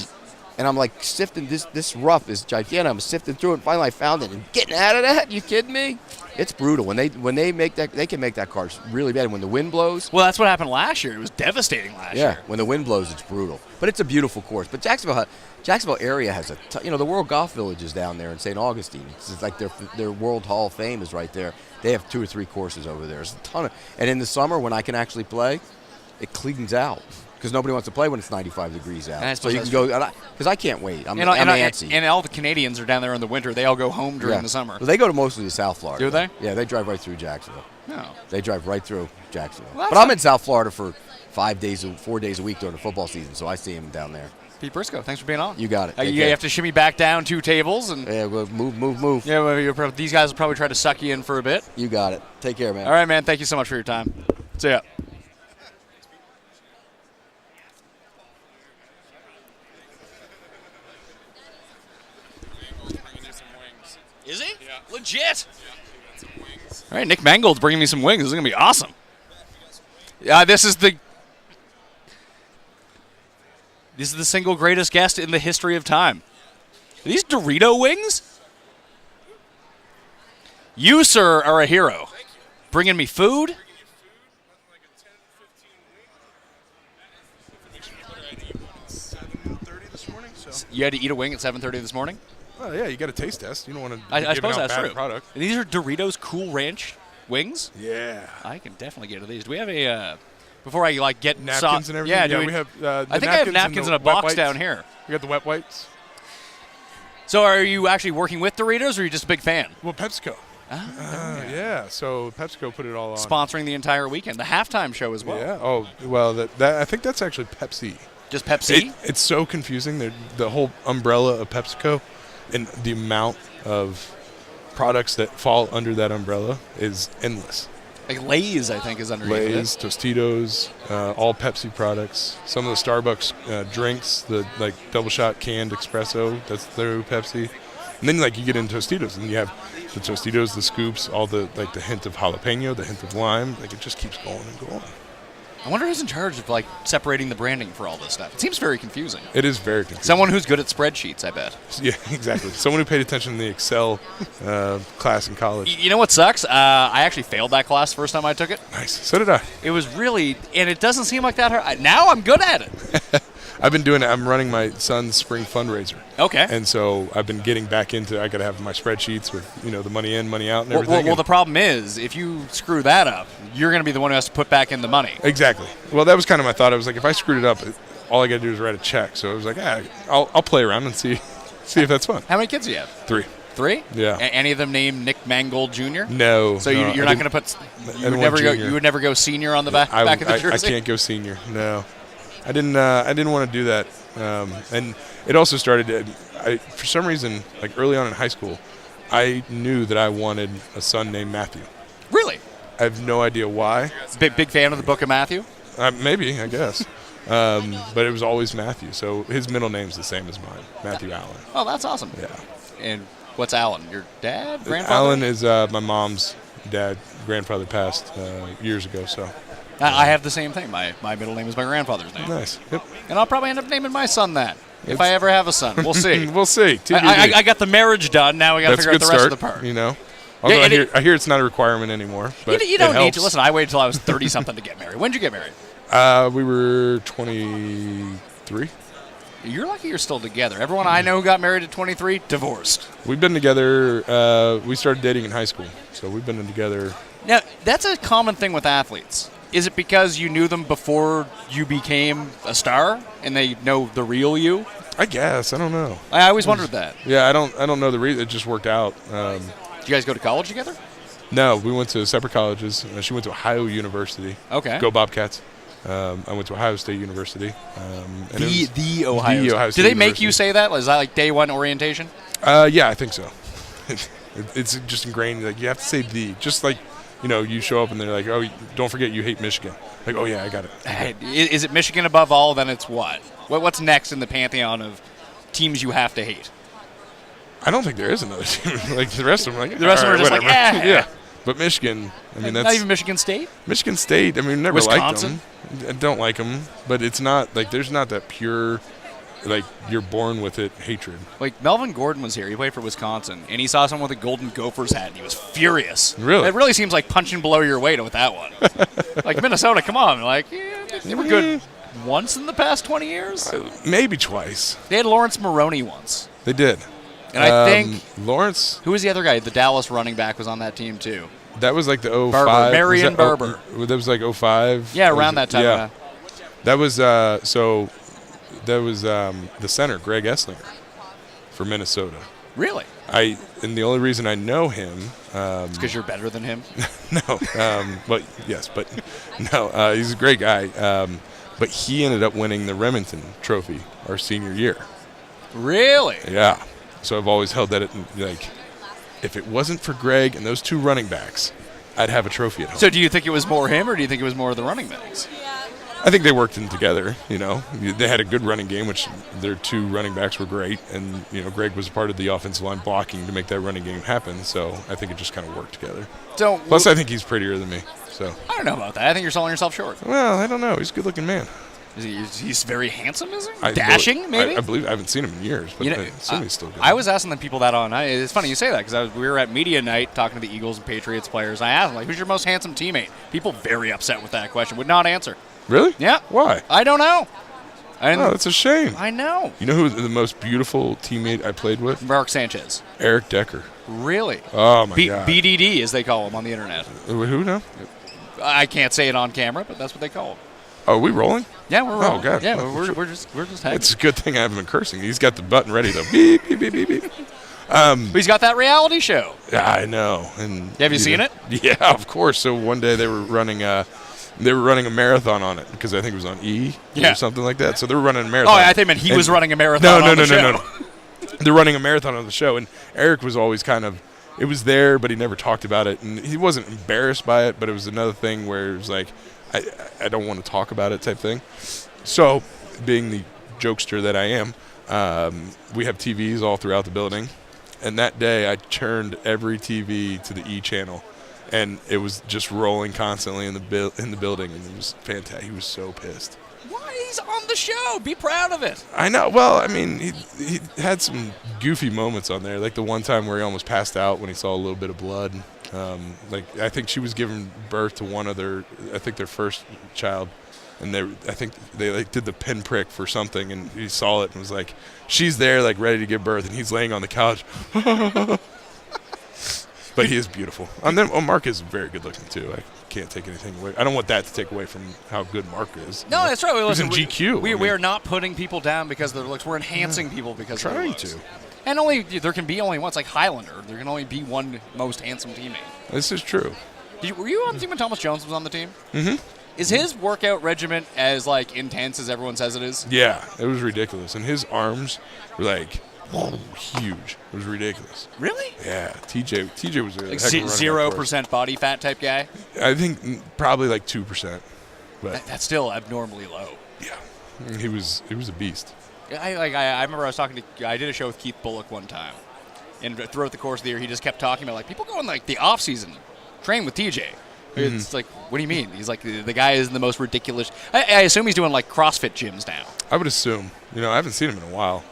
And I'm like sifting this rough is gigantic. I'm sifting through it. And finally I found it. And getting out of that? You kidding me? It's brutal when they make that. They can make that course really bad when the wind blows.
Well, that's what happened last year. It was devastating last year.
Yeah, when the wind blows, it's brutal. But it's a beautiful course. But Jacksonville area has the World Golf Village is down there in St. Augustine. It's like their World Hall of Fame is right there. They have 2 or 3 courses over there. There's a ton of. And in the summer when I can actually play, it cleans out. because nobody wants to play when it's 95 degrees out.
I
So
suppose
you can
that's
go, because I can't wait. I'm
And
antsy.
and all the Canadians are down there in the winter. They all go home during the summer.
Well, they go to mostly to South Florida.
Do they?
Yeah, they drive right through Jacksonville.
No.
They drive right through Jacksonville.
Well,
But I'm in South Florida for 4 days a week during the football season, so I see them down there.
Pete Briscoe, thanks for being on.
You got it. Take
You
care.
have to shimmy back down 2 tables. And
Yeah, well, move.
yeah, well, these guys will probably try to suck you in for a bit.
You got it. Take care, man.
All right, man. Thank you so much for your time. See ya. Is he?
Yeah.
Legit.
Yeah, we got some wings.
All right, Nick Mangold's bringing me some wings. This is going to be awesome. This is the single greatest guest in the history of time. Are these Dorito wings? You, sir, are a hero. Bringing me food?
Like a 10, 15 wing. Make sure you put it at 7:30 this morning. So.
You had to eat a wing at 7:30 this morning?
Oh yeah, you got a taste test. You don't want to.
I suppose that's true.
Product.
And these are Doritos Cool Ranch wings?
Yeah.
I can definitely get to these. Do we have a before I get
Napkins and everything.
Yeah,
we have. The
I think I have napkins in a box
wipes.
down here.
We got the wet wipes.
So are you actually working with Doritos, or are you just a big fan?
Well, PepsiCo. Yeah. So PepsiCo put it all on.
Sponsoring the entire weekend, the halftime show as well.
Yeah. Oh well, that I think that's actually Pepsi.
Just Pepsi.
It's so confusing. The whole umbrella of PepsiCo, and the amount of products that fall under that umbrella is endless.
Like Lay's, I think, is underneath
Lay's,
it.
Tostitos, all Pepsi products. Some of the Starbucks drinks, the double shot canned espresso, that's through Pepsi. And then you get into Tostitos, and you have the Tostitos, the scoops, all the hint of jalapeno, the hint of lime. It just keeps going and going.
I wonder who's in charge of separating the branding for all this stuff. It seems very confusing.
It is very confusing.
Someone who's good at spreadsheets, I bet.
Yeah, exactly. Someone who paid attention to the Excel class in college.
You know what sucks? I actually failed that class the first time I took it.
Nice. So did I.
It was really, and it doesn't seem like that hard. Now I'm good at it.
I've been doing it. I'm running my son's spring fundraiser.
Okay.
And so I've been getting back into, I got to have my spreadsheets with, the money in, money out and everything.
Well, the problem is, if you screw that up, you're going to be the one who has to put back in the money.
Exactly. Well, that was kind of my thought. I was like, if I screwed it up, all I got to do is write a check. So I was like, I'll play around and see if that's fun.
How many kids do you have?
3.
3?
Yeah.
Any of them named Nick Mangold Jr.?
No.
So
no,
you're not going to put, you would never go senior on the back of the jersey?
I can't go senior. No. I didn't want to do that. And it also started, for some reason, early on in high school, I knew that I wanted a son named Matthew.
Really?
I have no idea why.
Big fan of the Book of Matthew?
Maybe, I guess. But it was always Matthew. So his middle name's the same as mine, Matthew Allen.
Oh, that's awesome.
Yeah.
And what's Allen? Your dad? Grandfather?
Allen is my mom's dad. Grandfather passed years ago, so.
I have the same thing. My middle name is my grandfather's name.
Nice. Yep.
And I'll probably end up naming my son that. If I ever have a son. We'll see.
We'll see.
I got the marriage done. Now we got to figure out the rest of the part.
Although I hear it's not a requirement anymore. But
you don't need to. Listen, I waited until I was 30-something to get married. When did you get married?
We were 23.
You're lucky you're still together. Everyone I know who got married at 23, divorced.
We've been together. We started dating in high school. So we've been together.
Now, that's a common thing with athletes. Is it because you knew them before you became a star and they know the real you?
I guess. I don't know.
I always wondered that.
Yeah, I don't know the reason. It just worked out.
Did you guys go to college together?
No, we went to separate colleges. She went to Ohio University.
Okay.
Go Bobcats. I went to Ohio State University.
The Ohio State.
State
Do they make
University.
you say that? Is that like day one orientation?
Yeah, I think so. It's just ingrained. You have to say the. Just like, you show up and they're like, oh, don't forget you hate Michigan. Like, oh, yeah, I got it.
Is it Michigan above all? Then it's what? What's next in the pantheon of teams you have to hate?
I don't think there is another team. The rest of them
The rest of them are just
whatever.
yeah.
But Michigan, that's
not even Michigan State?
Michigan State, never
Wisconsin?
liked them. I don't like them. But it's not, there's not that pure, you're born with it hatred.
Melvin Gordon was here. He played for Wisconsin, and he saw someone with a Golden Gophers hat, and he was furious.
Really?
It really seems like punching below your weight with that one. Minnesota, come on. They were good once in the past 20 years?
Maybe twice.
They had Lawrence Maroney once.
They did.
And I think
Lawrence.
Who was the other guy? The Dallas running back was on that team, too.
That was the 05.
Barber. Marion Barber.
That was 05.
Yeah, around that time.
Yeah.
That was the center, Greg Esslinger, for Minnesota.
Really?
And the only reason I know him,
It's because you're better than him.
no, he's a great guy. But he ended up winning the Remington Trophy our senior year.
Really?
Yeah. So I've always held that if it wasn't for Greg and those two running backs, I'd have a trophy at home.
So do you think it was more him, or do you think it was more of the running backs?
I think they worked in together. They had a good running game, which their two running backs were great, and Greg was part of the offensive line blocking to make that running game happen. So I think it just kind of worked together. Plus, I think he's prettier than me. So
I don't know about that. I think you're selling yourself short.
Well, I don't know. He's a good-looking man.
He's very handsome, is he? Dashing, maybe?
I believe I haven't seen him in years, but I assume he's still good.
I was asking the people that on. It's funny you say that because we were at media night talking to the Eagles and Patriots players. I asked them, who's your most handsome teammate? People very upset with that question. Would not answer.
Really?
Yeah.
Why?
I don't know.
That's a shame.
I know.
You know who the most beautiful teammate I played with?
Mark Sanchez.
Eric Decker.
Really?
Oh, my God.
BDD, as they call him on the internet.
Who now?
I can't say it on camera, but that's what they call him.
Oh, are we rolling?
Yeah, we're rolling.
Oh, God.
Yeah, we're just hanging.
It's a good thing I haven't been cursing. He's got the button ready to beep, beep, beep, beep, beep.
But he's got that reality show.
Yeah, I know. And
have you seen it?
Yeah, of course. So one day they were running a marathon on it because I think it was on E or something like that. So they were running a marathon.
Oh, I think he was running a marathon on the show.
No. They're running a marathon on the show, and Eric was always it was there, but he never talked about it, and he wasn't embarrassed by it, but it was another thing where it was like, I don't want to talk about it type thing. So, being the jokester that I am, we have TVs all throughout the building, and that day I turned every TV to the E channel, and it was just rolling constantly in the building, and it was fantastic. He was so pissed.
Why? He's on the show. Be proud of it.
I know. Well, I mean, he had some goofy moments on there, like the one time where he almost passed out when he saw a little bit of blood. I think she was giving birth to their first child, and I think they did the pinprick for something, and he saw it and was like, she's there, ready to give birth, and he's laying on the couch. But he is beautiful. And then Mark is very good looking too. I can't take anything away. I don't want that to take away from how good Mark is.
No, that's right.
He's in GQ.
We are not putting people down because of their looks. We're enhancing people because of their looks.
Trying to.
And there can be only one. It's like Highlander. There can only be one most handsome teammate.
This is true.
Were you on the team when Thomas Jones was on the team?
Mm-hmm.
Is his workout regimen as intense as everyone says it is?
Yeah, it was ridiculous. And his arms were huge. It was ridiculous.
Really?
Yeah. TJ was a heck of a running back
0% body fat type guy?
I think probably 2%. But
That's still abnormally low.
Yeah. He was a beast.
I remember I did a show with Keith Bullock one time, and throughout the course of the year, he just kept talking about people go in the off season, train with TJ. It's what do you mean? He's the guy is in the most ridiculous. I assume he's doing CrossFit gyms now.
I would assume. I haven't seen him in a while,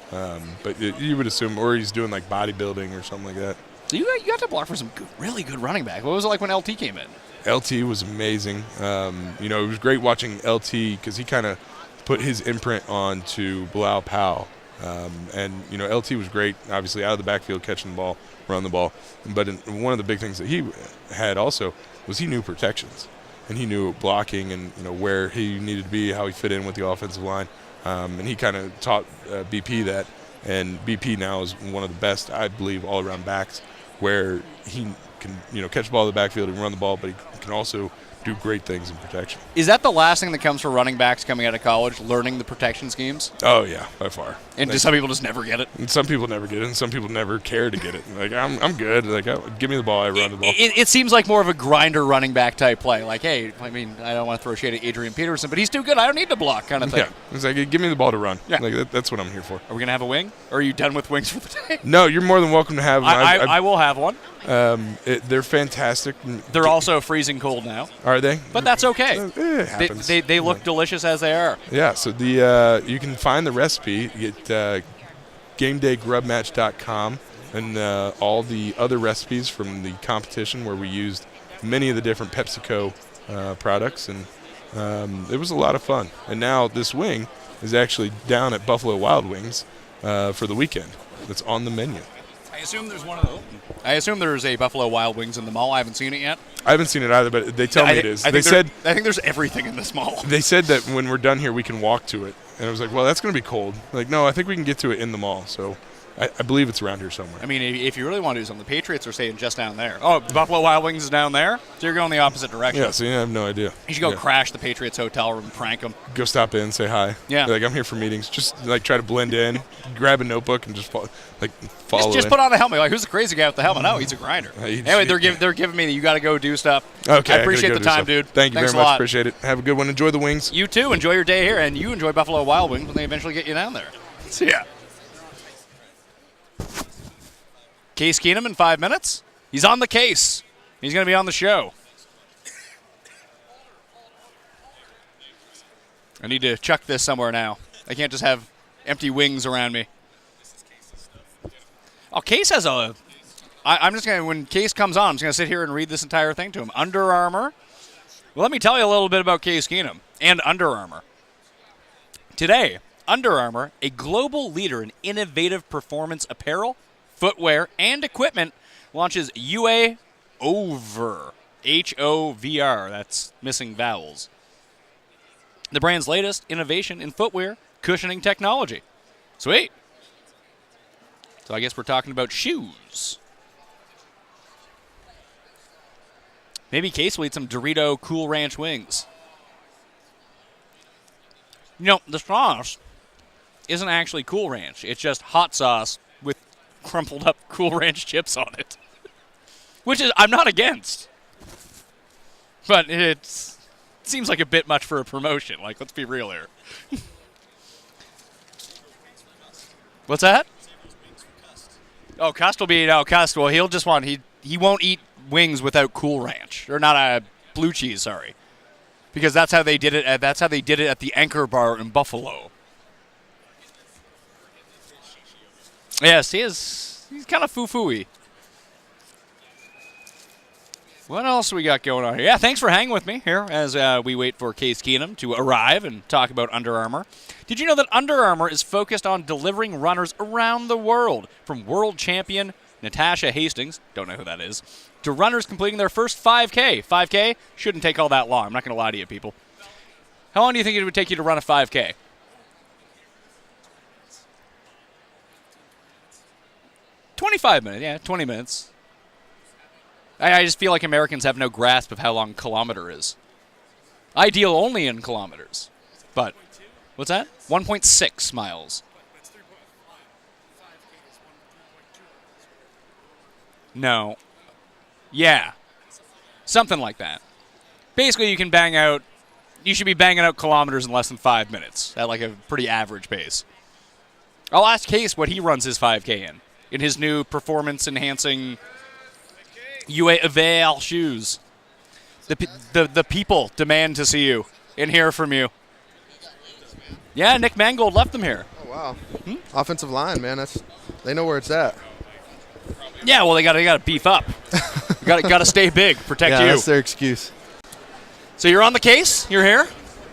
but you would assume, or he's doing bodybuilding or something like that.
So you got to block for some really good running back. What was it like when LT came in?
LT was amazing. It was great watching LT because he kind of put his imprint on to Bilal Powell. LT was great, obviously, out of the backfield, catching the ball, running the ball. But one of the big things that he had also was he knew protections. And he knew blocking and, where he needed to be, how he fit in with the offensive line. And he kind of taught BP that. And BP now is one of the best, I believe, all-around backs where he can, catch the ball in the backfield and run the ball, but he can also do great things in protection.
Is that the last thing that comes for running backs coming out of college, learning the protection schemes?
Oh, yeah, by far.
And some people just never get it?
And some people never get it, and some people never care to get it. I'm good. Give me the ball, I run the ball.
It seems like more of a grinder running back type play. Hey, I don't want to throw shade at Adrian Peterson, but he's too good. I don't need to block kind of thing.
Yeah, it's give me the ball to run.
Yeah.
That's what I'm here for.
Are we going to have a wing? Or are you done with wings for the day?
No, you're more than welcome to have one.
I will have one.
They're fantastic.
They're also freezing cold now.
Are they?
But that's okay.
It happens.
They look delicious as they are.
Yeah, so you can find the recipe at GameDayGrubMatch.com and all the other recipes from the competition where we used many of the different PepsiCo products, and it was a lot of fun. And now this wing is actually down at Buffalo Wild Wings for the weekend. It's on the menu.
assume there's one of those. I assume there's a Buffalo Wild Wings in the mall. I haven't seen it yet.
I haven't seen it either, but they tell me it is.
I
They
think
said
I think there's everything in this mall.
they said that when we're done here, we can walk to it. And I was like, well, that's going to be cold. Like, no, I think we can get to it in the mall. So I believe it's around here somewhere.
I mean, if you really want to do something, the Patriots are saying just down there. Oh, Buffalo Wild Wings is down there? So you're going the opposite direction.
Yeah, so I have no idea.
You should go crash the Patriots hotel room and prank them.
Go stop in, say hi.
Yeah.
Like, I'm here for meetings. Just, like, try to blend in, grab a notebook, and just, follow
Just
in.
put on a helmet. Like, who's the crazy guy with the helmet? No, he's a grinder. Anyway, they're giving me that you got to go do stuff.
Okay.
I appreciate the time, dude.
Thank you
Thanks
very
a
much.
lot.
Appreciate it. Have a good one. Enjoy the wings.
You too. Enjoy your day here, and you enjoy Buffalo Wild Wings when they eventually get you down there. See ya. Case Keenum in 5 minutes. He's on the case. He's going to be on the show. I need to chuck this somewhere now. I can't just have empty wings around me. Oh, Case has a... I'm just going to... When Case comes on, I'm just going to sit here and read this entire thing to him. Under Armour. Well, let me tell you a little bit about Case Keenum and Under Armour. Today, Under Armour, a global leader in innovative performance apparel, footwear, and equipment, launches UA Over. HOVR. That's missing vowels. The brand's latest innovation in footwear cushioning technology. Sweet. So I guess we're talking about shoes. Maybe Case will eat some Dorito Cool Ranch wings. You know, the sauce isn't actually Cool Ranch. It's just hot sauce with crumpled up Cool Ranch chips on it. Which is, I'm not against. But it seems like a bit much for a promotion. Like, let's be real here. What's that? Oh, Cust will be, no, Cust, well, he'll just want, he won't eat wings without Cool Ranch. Or not a blue cheese, sorry. Because that's how they did it at the Anchor Bar in Buffalo. Yes, he's kind of foo-foo-y. What else we got going on here? Yeah, thanks for hanging with me here as we wait for Case Keenum to arrive and talk about Under Armour. Did you know that Under Armour is focused on delivering runners around the world, from world champion Natasha Hastings, don't know who that is, to runners completing their first 5K. 5K shouldn't take all that long. I'm not going to lie to you, people. How long do you think it would take you to run a 5K? $25 minutes, yeah, 20 minutes. I just feel like Americans have no grasp of how long a kilometer is. I deal only in kilometers. But, what's that? 1.6 miles. No. Yeah. Something like that. Basically, you should be banging out kilometers in less than 5 minutes at like a pretty average pace. I'll ask Case what he runs his 5K in his new performance-enhancing UA Avail shoes. The people demand to see you and hear from you. Yeah, Nick Mangold left them here.
Oh, wow. Offensive line, man. They know where it's at.
Yeah, well, they got to beef up. got to stay big, protect you.
Yeah, that's their excuse.
So you're on the case. You're here.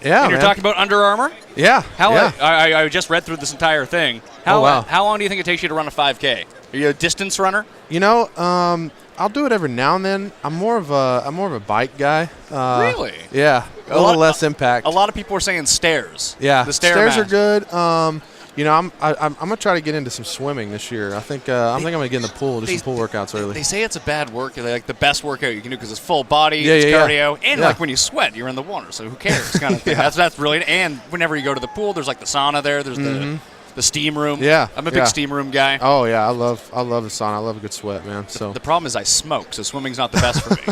Yeah,
and you're talking about Under Armour.
Yeah.
I just read through this entire thing. How long do you think it takes you to run a 5K? Are you a distance runner?
You know, I'll do it every now and then. I'm more of a bike guy.
Really?
Yeah. A little less impact.
A lot of people are saying stairs.
Yeah.
The stairs
are good. You know, I'm gonna try to get into some swimming this year. I think I'm gonna get in the pool, do some pool workouts early.
They say it's a bad workout, like the best workout you can do because it's full body, it's cardio, and like when you sweat, you're in the water, so who cares? Kind of thing. That's brilliant. And whenever you go to the pool, there's like the sauna there. There's the steam room.
Yeah,
I'm a big steam room guy.
Oh yeah, I love the sauna. I love a good sweat, man. So
the problem is I smoke, so swimming's not the best for me.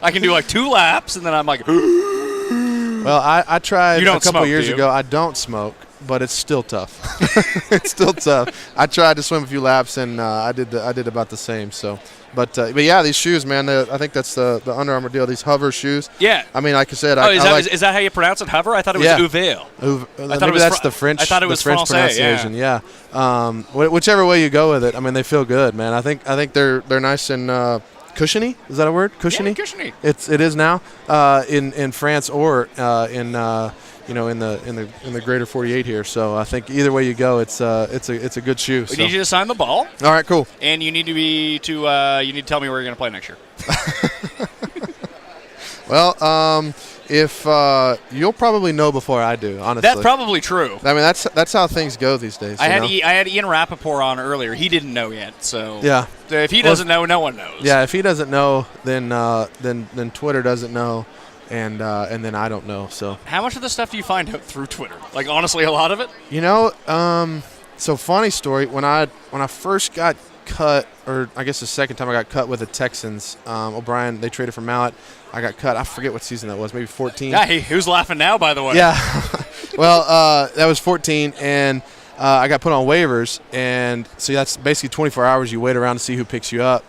I can do like 2 laps, and then I'm like.
Well, I tried a couple years ago. I don't smoke. But it's still tough. It's still tough. I tried to swim a few laps, and I did about the same. So, but yeah, these shoes, man. I think that's the Under Armour deal. These hover shoes.
Yeah.
I mean, like I said,
is that how you pronounce it? Hover? I thought it was Uvail.
I thought that's the French.
I thought it was
the French
Francais,
pronunciation. Yeah. Whichever way you go with it, I mean, they feel good, man. I think they're nice and cushiony. Is that a word? Cushiony.
Yeah, cushiony.
It is now in France or in in the greater 48 here. So I think either way you go, it's a good shoe.
We need you to sign the ball.
All right, cool.
And you need to you need to tell me where you're going to play next year.
Well, if you'll probably know before I do, honestly.
That's probably true.
I mean, that's how things go these days.
I had Ian Rappaport on earlier. He didn't know yet, so
yeah.
If he doesn't know, no one knows.
Yeah, if he doesn't know, then Twitter doesn't know, and then I don't know. So
how much of the stuff do you find out through Twitter? Like honestly, a lot of it.
So funny story. When I first got cut, or I guess the second time I got cut with the Texans, O'Brien, they traded for Mallett. I got cut. I forget what season that was, maybe 14.
Yeah, who's laughing now, by the way?
Yeah. Well, that was 14, and I got put on waivers, and so that's basically 24 hours. You wait around to see who picks you up,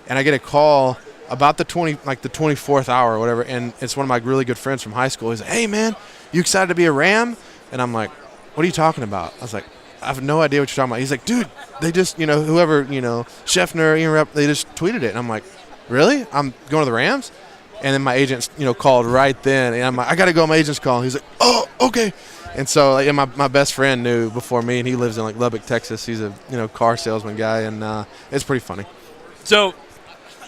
and I get a call about the 24th hour or whatever, and it's one of my really good friends from high school. He's like, "Hey, man, you excited to be a Ram?" And I'm like, "What are you talking about?" I was like, "I have no idea what you're talking about." He's like, "Dude, they just, whoever, Scheffner, Ian Rapp, they just tweeted it." And I'm like, "Really? I'm going to the Rams?" And then my agent, called right then, and I'm like, "I got to go." My agent's calling. He's like, "Oh, okay." And so my best friend knew before me, and he lives in Lubbock, Texas. He's a car salesman guy, and it's pretty funny.
So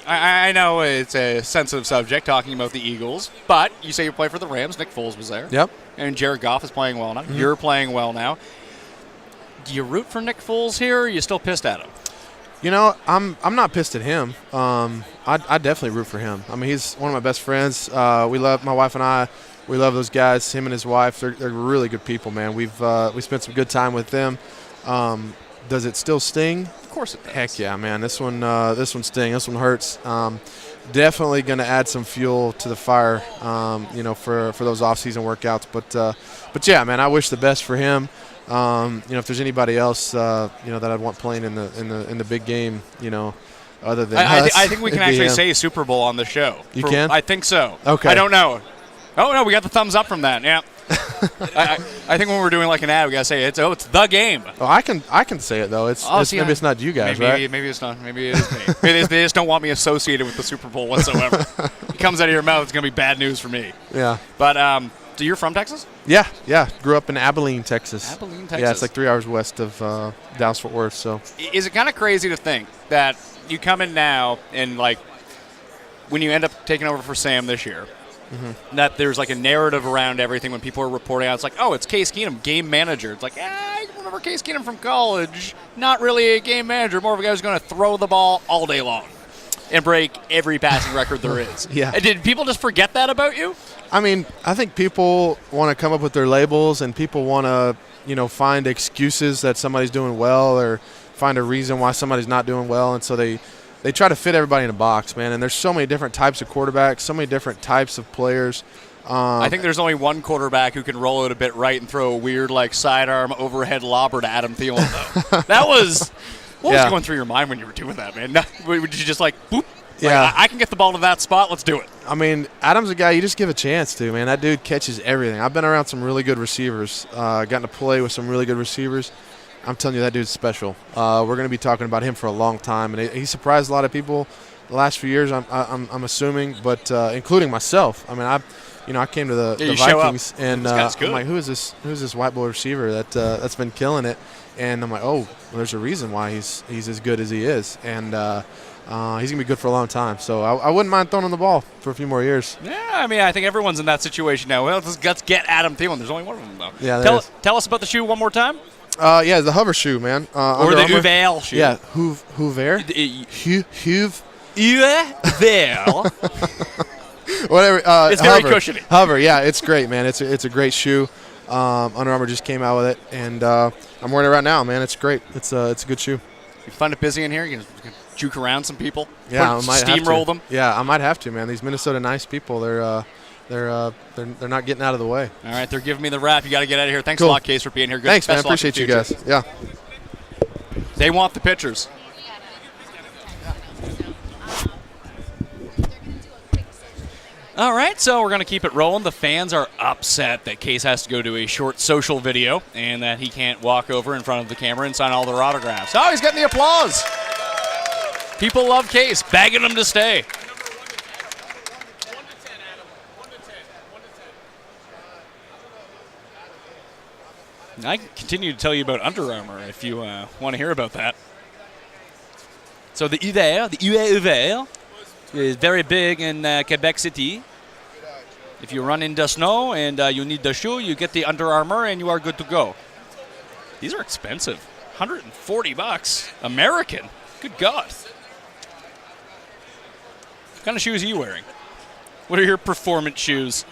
I know it's a sensitive subject talking about the Eagles, but you say you play for the Rams. Nick Foles was there.
Yep.
And Jared Goff is playing well now. Mm-hmm. You're playing well now. Do you root for Nick Foles here, or are you still pissed at him?
I'm not pissed at him. I definitely root for him. I mean, he's one of my best friends. We love, my wife and I, we love those guys. Him and his wife, they're really good people, man. We spent some good time with them. Does it still sting?
Of course it does.
Heck yeah, man. This one stings. This one hurts. Definitely going to add some fuel to the fire, for those off-season workouts. But yeah, man, I wish the best for him. If there's anybody else, that I'd want playing in the big game, other than us,
I think we can actually say Super Bowl on the show.
You can?
I think so.
Okay.
I don't know. Oh no, we got the thumbs up from that. Yeah. I think when we're doing an ad, we gotta say it's the game.
Oh, I can say it though. Maybe it's not you guys, right?
Maybe it's not. Maybe it is me. Maybe they just don't want me associated with the Super Bowl whatsoever. It comes out of your mouth, it's gonna be bad news for me.
Yeah.
But so you're from Texas?
Yeah. Grew up in Abilene, Texas.
Abilene, Texas.
Yeah, it's 3 hours west of Dallas-Fort Worth. So.
Is it kind of crazy to think that you come in now and when you end up taking over for Sam this year? Mm-hmm. That there's a narrative around everything when people are reporting out. It's it's Case Keenum, game manager. It's I remember Case Keenum from college. Not really a game manager, more of a guy who's going to throw the ball all day long and break every passing record there is.
Yeah.
Did people just forget that about you?
I mean, I think people want to come up with their labels, and people want to, find excuses that somebody's doing well or find a reason why somebody's not doing well, and so they try to fit everybody in a box, man. And there's so many different types of quarterbacks, so many different types of players.
I think there's only one quarterback who can roll it a bit right and throw a weird sidearm overhead lobber to Adam Thielen, though. That was what was going through your mind when you were doing that, man? Would you just boop?
Yeah,
I can get the ball to that spot. Let's do it.
I mean, Adam's a guy you just give a chance to, man. That dude catches everything. I've been around some really good receivers, gotten to play with some really good receivers. I'm telling you, that dude's special. We're going to be talking about him for a long time, and he surprised a lot of people the last few years. I'm assuming, but including myself. I mean, I came to the Vikings, and I'm like, who is this white boy receiver that's been killing it? And I'm like, well, there's a reason why he's as good as he is, and he's gonna be good for a long time. So I wouldn't mind throwing him the ball for a few more years.
Yeah, I mean, I think everyone's in that situation now. Well, let's get Adam Thielen. There's only one of them though.
Yeah,
tell us about the shoe one more time.
Yeah, the hover shoe, man.
Or the Uvel shoe.
Yeah, Hoover.
Uvel.
Whatever.
It's very cushiony.
Hover, yeah, it's great, man. It's a great shoe. Under Armour just came out with it, and I'm wearing it right now, man. It's great. It's a good shoe.
You find it busy in here? You can juke around some people?
Yeah, I might
steamroll them?
Yeah, I might have to, man. These Minnesota nice people, they're not getting out of the way.
All right, they're giving me the wrap. You got to get out of here. Thanks a lot, Case, for being here.
Thanks, man. Appreciate you guys. Yeah.
They want the pictures. All right, so we're going to keep it rolling. The fans are upset that Case has to go to a short social video and that he can't walk over in front of the camera and sign all their autographs. Oh, he's getting the applause. People love Case, begging him to stay.
I can continue to tell you about Under Armour if you want to hear about that. So the hiver is very big in Quebec City. If you run in the snow and you need the shoe, you get the Under Armour and you are good to go. These are expensive. $140 American. Good God. What kind of shoes are you wearing? What are your performance shoes?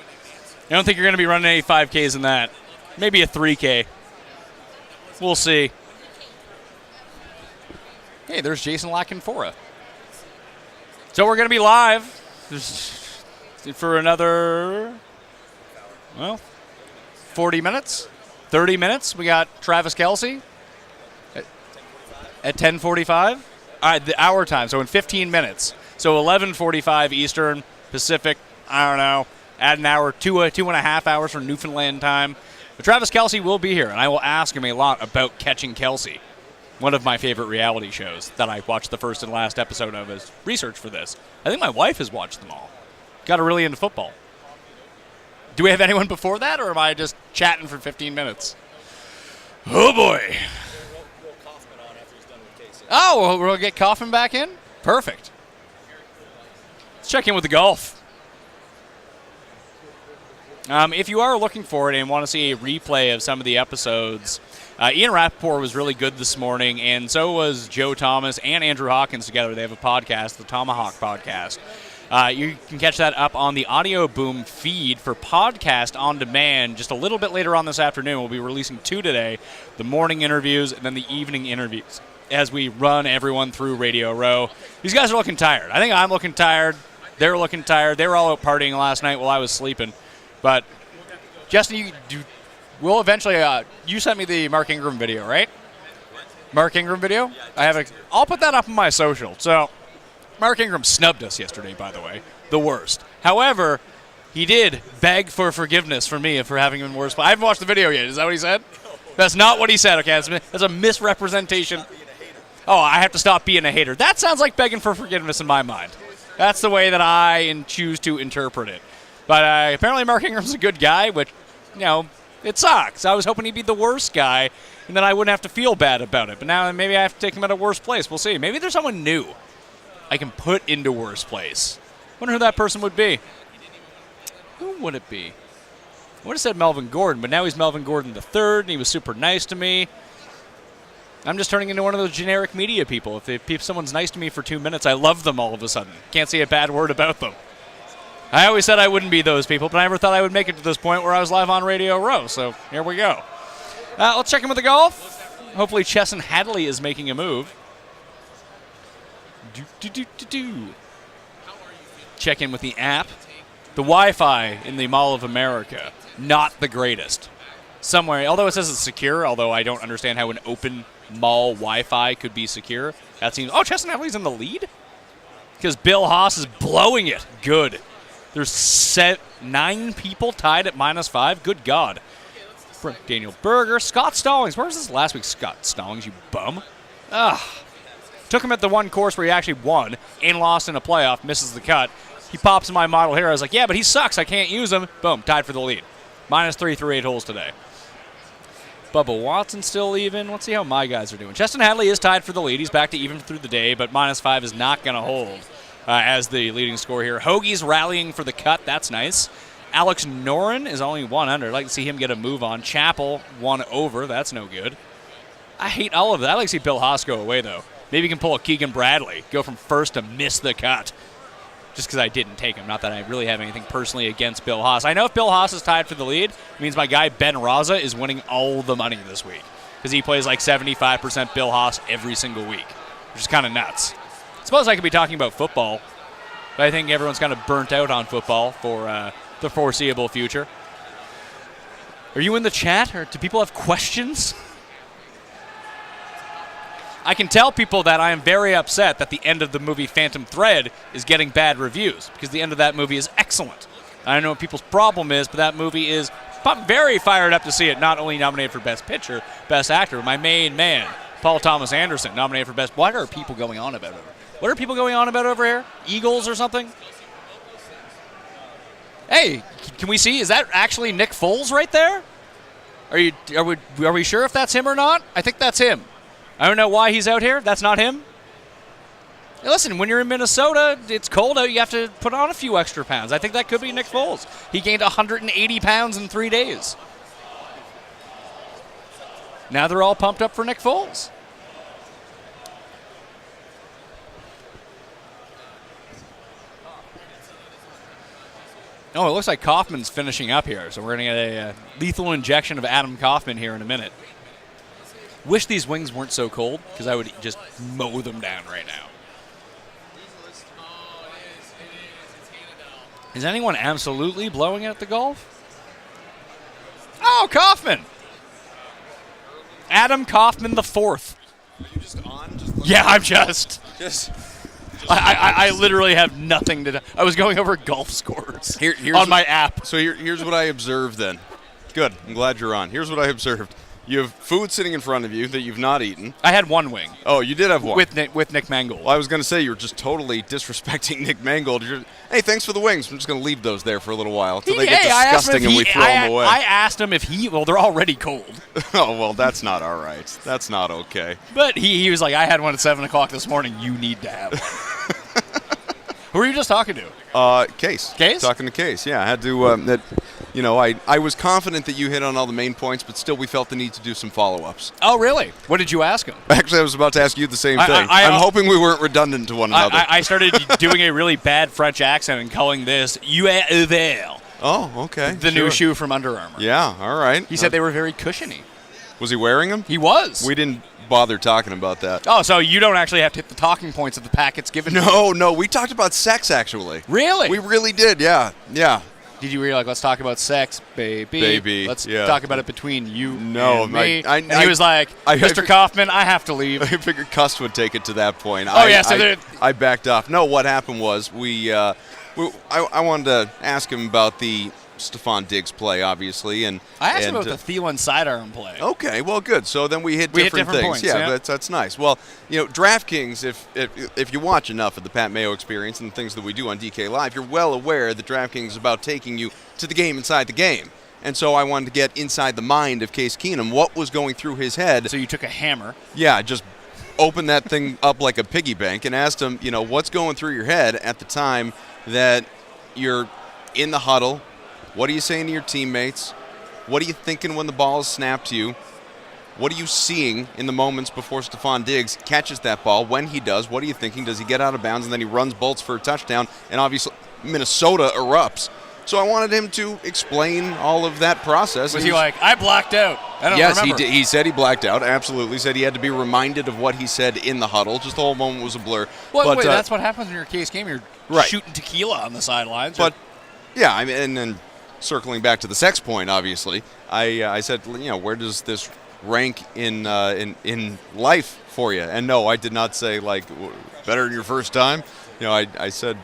I don't think you're going to be running any 5Ks in that. Maybe a 3K. We'll see.
Hey, there's Jason Lackenfora.
So we're going to be live for another,
40 minutes, 30 minutes. We got Travis Kelce at 10:45. All right, our time. So in 15 minutes. So 11:45 Eastern, Pacific. I don't know. Add an hour, 2.5 hours for Newfoundland time. But Travis Kelce will be here, and I will ask him a lot about Catching Kelce, one of my favorite reality shows that I watched the first and last episode of as research for this. I think my wife has watched them all. Got her really into football. Do we have anyone before that, or am I just chatting for 15 minutes? Oh, boy. Oh, we'll get Kaufman back in? Perfect. Let's check in with the golf. If you are looking for it and want to see a replay of some of the episodes, Ian Rappaport was really good this morning, and so was Joe Thomas and Andrew Hawkins together. They have a podcast, the Tomahawk Podcast. You can catch that up on the Audio Boom feed for podcast on demand just a little bit later on this afternoon. We'll be releasing 2 today, the morning interviews and then the evening interviews, as we run everyone through Radio Row. These guys are looking tired. I think I'm looking tired. They're looking tired. They were all out partying last night while I was sleeping. But, Justin, we'll eventually, you sent me the Mark Ingram video, right? Mark Ingram video? I'll put that up on my social. So, Mark Ingram snubbed us yesterday, by the way. The worst. However, he did beg for forgiveness from me for having been worse. I haven't watched the video yet. Is that what he said? That's not what he said, okay? That's a misrepresentation. Oh, I have to stop being a hater. That sounds like begging for forgiveness in my mind. That's the way that I choose to interpret it. But apparently Mark Ingram's a good guy, which, it sucks. I was hoping he'd be the worst guy, and then I wouldn't have to feel bad about it. But now maybe I have to take him at a worse place. We'll see. Maybe there's someone new I can put into worse place. Wonder who that person would be. Who would it be? I would have said Melvin Gordon, but now he's Melvin Gordon III, and he was super nice to me. I'm just turning into one of those generic media people. If someone's nice to me for 2 minutes, I love them all of a sudden. Can't say a bad word about them. I always said I wouldn't be those people, but I never thought I would make it to this point where I was live on Radio Row, so here we go. Let's check in with the golf. Hopefully Chesson Hadley is making a move. Check in with the app. The Wi-Fi in the Mall of America, not the greatest. Somewhere, although it says it's secure, although I don't understand how an open mall Wi-Fi could be secure. That seems... Oh, Chesson Hadley's in the lead? Because Bill Haas is blowing it. Good. There's 9 people tied at -5. Good God. Daniel Berger. Scott Stallings. Where was this last week, Scott Stallings, you bum? Took him at the one course where he actually won and lost in a playoff, misses the cut. He pops in my model here. I was like, yeah, but he sucks. I can't use him. Boom, tied for the lead. -3 through 8 holes today. Bubba Watson still even. Let's see how my guys are doing. Chesson Hadley is tied for the lead. He's back to even through the day, but -5 is not going to hold as the leading score here. Hoagie's rallying for the cut. That's nice. Alex Noren is only 1 under. I'd like to see him get a move on. Chappell 1 over. That's no good. I hate all of that. I'd like to see Bill Haas go away, though. Maybe he can pull a Keegan Bradley. Go from first to miss the cut. Just because I didn't take him. Not that I really have anything personally against Bill Haas. I know if Bill Haas is tied for the lead, it means my guy Ben Raza is winning all the money this week. Because he plays like 75% Bill Haas every single week. Which is kind of nuts. I suppose I could be talking about football. But I think everyone's kind of burnt out on football for the foreseeable future. Are you in the chat? Or do people have questions? I can tell people that I am very upset that the end of the movie Phantom Thread is getting bad reviews, because the end of that movie is excellent. I don't know what people's problem is, but that movie is... I'm very fired up to see it not only nominated for Best Picture, Best Actor, my main man, Paul Thomas Anderson, nominated for Best... What are people going on about over? What are people going on about over here? Eagles or something? Hey, can we see? Is that actually Nick Foles right there?
Are we sure if that's him or not? I think that's him. I don't know why he's out here. That's not him. Hey, listen, when you're in Minnesota, it's cold out. You have to put on a few extra pounds. I think that could be Nick Foles. He gained 180 pounds in 3 days. Now they're all pumped up for Nick Foles. Oh, it looks like Kaufman's finishing up here, so we're going to get a lethal injection of Adam Kaufman here in a minute. Wish these wings weren't so cold, because I would just mow them down right now. Is anyone absolutely blowing out the golf? Oh, Kaufman! Adam Kaufman the fourth.
Are you just on?
Yeah, I'm just. I literally have nothing to do. I was going over golf scores on my app.
So here's what I observed then. Good. I'm glad you're on. Here's what I observed. You have food sitting in front of you that you've not eaten.
I had one wing.
Oh, you did have one.
With Nick Mangold.
Well, I was going to say you were just totally disrespecting Nick Mangold. Hey, thanks for the wings. I'm just going to leave those there for a little while until they get disgusting and we throw them away.
I asked him if well, they're already cold.
Oh, well, that's not all right. That's not okay.
But he was like, I had one at 7 o'clock this morning. You need to have one. Who were you just talking to?
Case.
Case?
Talking to Case, yeah. I had to, I was confident that you hit on all the main points, but still we felt the need to do some follow-ups.
Oh, really? What did you ask him?
Actually, I was about to ask you the same thing. I'm hoping we weren't redundant to one another.
I started doing a really bad French accent and calling this UAEVL.
Oh, okay.
The new shoe from Under Armour.
Yeah, all right.
He said they were very cushiony.
Was he wearing them?
He was.
We didn't bother talking about that.
Oh, so you don't actually have to hit the talking points of the packets given to you?
No, we talked about sex, actually.
Really?
We really did, yeah.
Did you really let's talk about sex, baby? Let's talk about it between you and me. And he was like, Mr. Kaufman, I have to leave.
I figured Cuss would take it to that point.
Oh, yeah, so
I backed off. No, what happened was I wanted to ask him about the Stephon Diggs play, obviously. And
I asked him about the Thielen sidearm play.
Okay, well, good. So then we hit different things.
Points,
yeah, that's nice. Well, DraftKings, if you watch enough of the Pat Mayo Experience and the things that we do on DK Live, you're well aware that DraftKings is about taking you to the game inside the game. And so I wanted to get inside the mind of Case Keenum, what was going through his head.
So you took a hammer.
Yeah, just opened that thing up like a piggy bank and asked him, what's going through your head at the time that you're in the huddle. What are you saying to your teammates? What are you thinking when the ball is snapped to you? What are you seeing in the moments before Stephon Diggs catches that ball? When he does, what are you thinking? Does he get out of bounds and then he runs bolts for a touchdown? And obviously Minnesota erupts. So I wanted him to explain all of that process.
Was he like, I blacked out? I don't remember.
Yes, he said he blacked out, absolutely. Said he had to be reminded of what he said in the huddle. Just the whole moment was a blur.
Wait, that's what happens when you're a Case game. You're shooting tequila on the sidelines.
But, yeah, I mean, and then circling back to the sex point, obviously, I said, where does this rank in life for you? And no, I did not say, like, better than your first time. I said,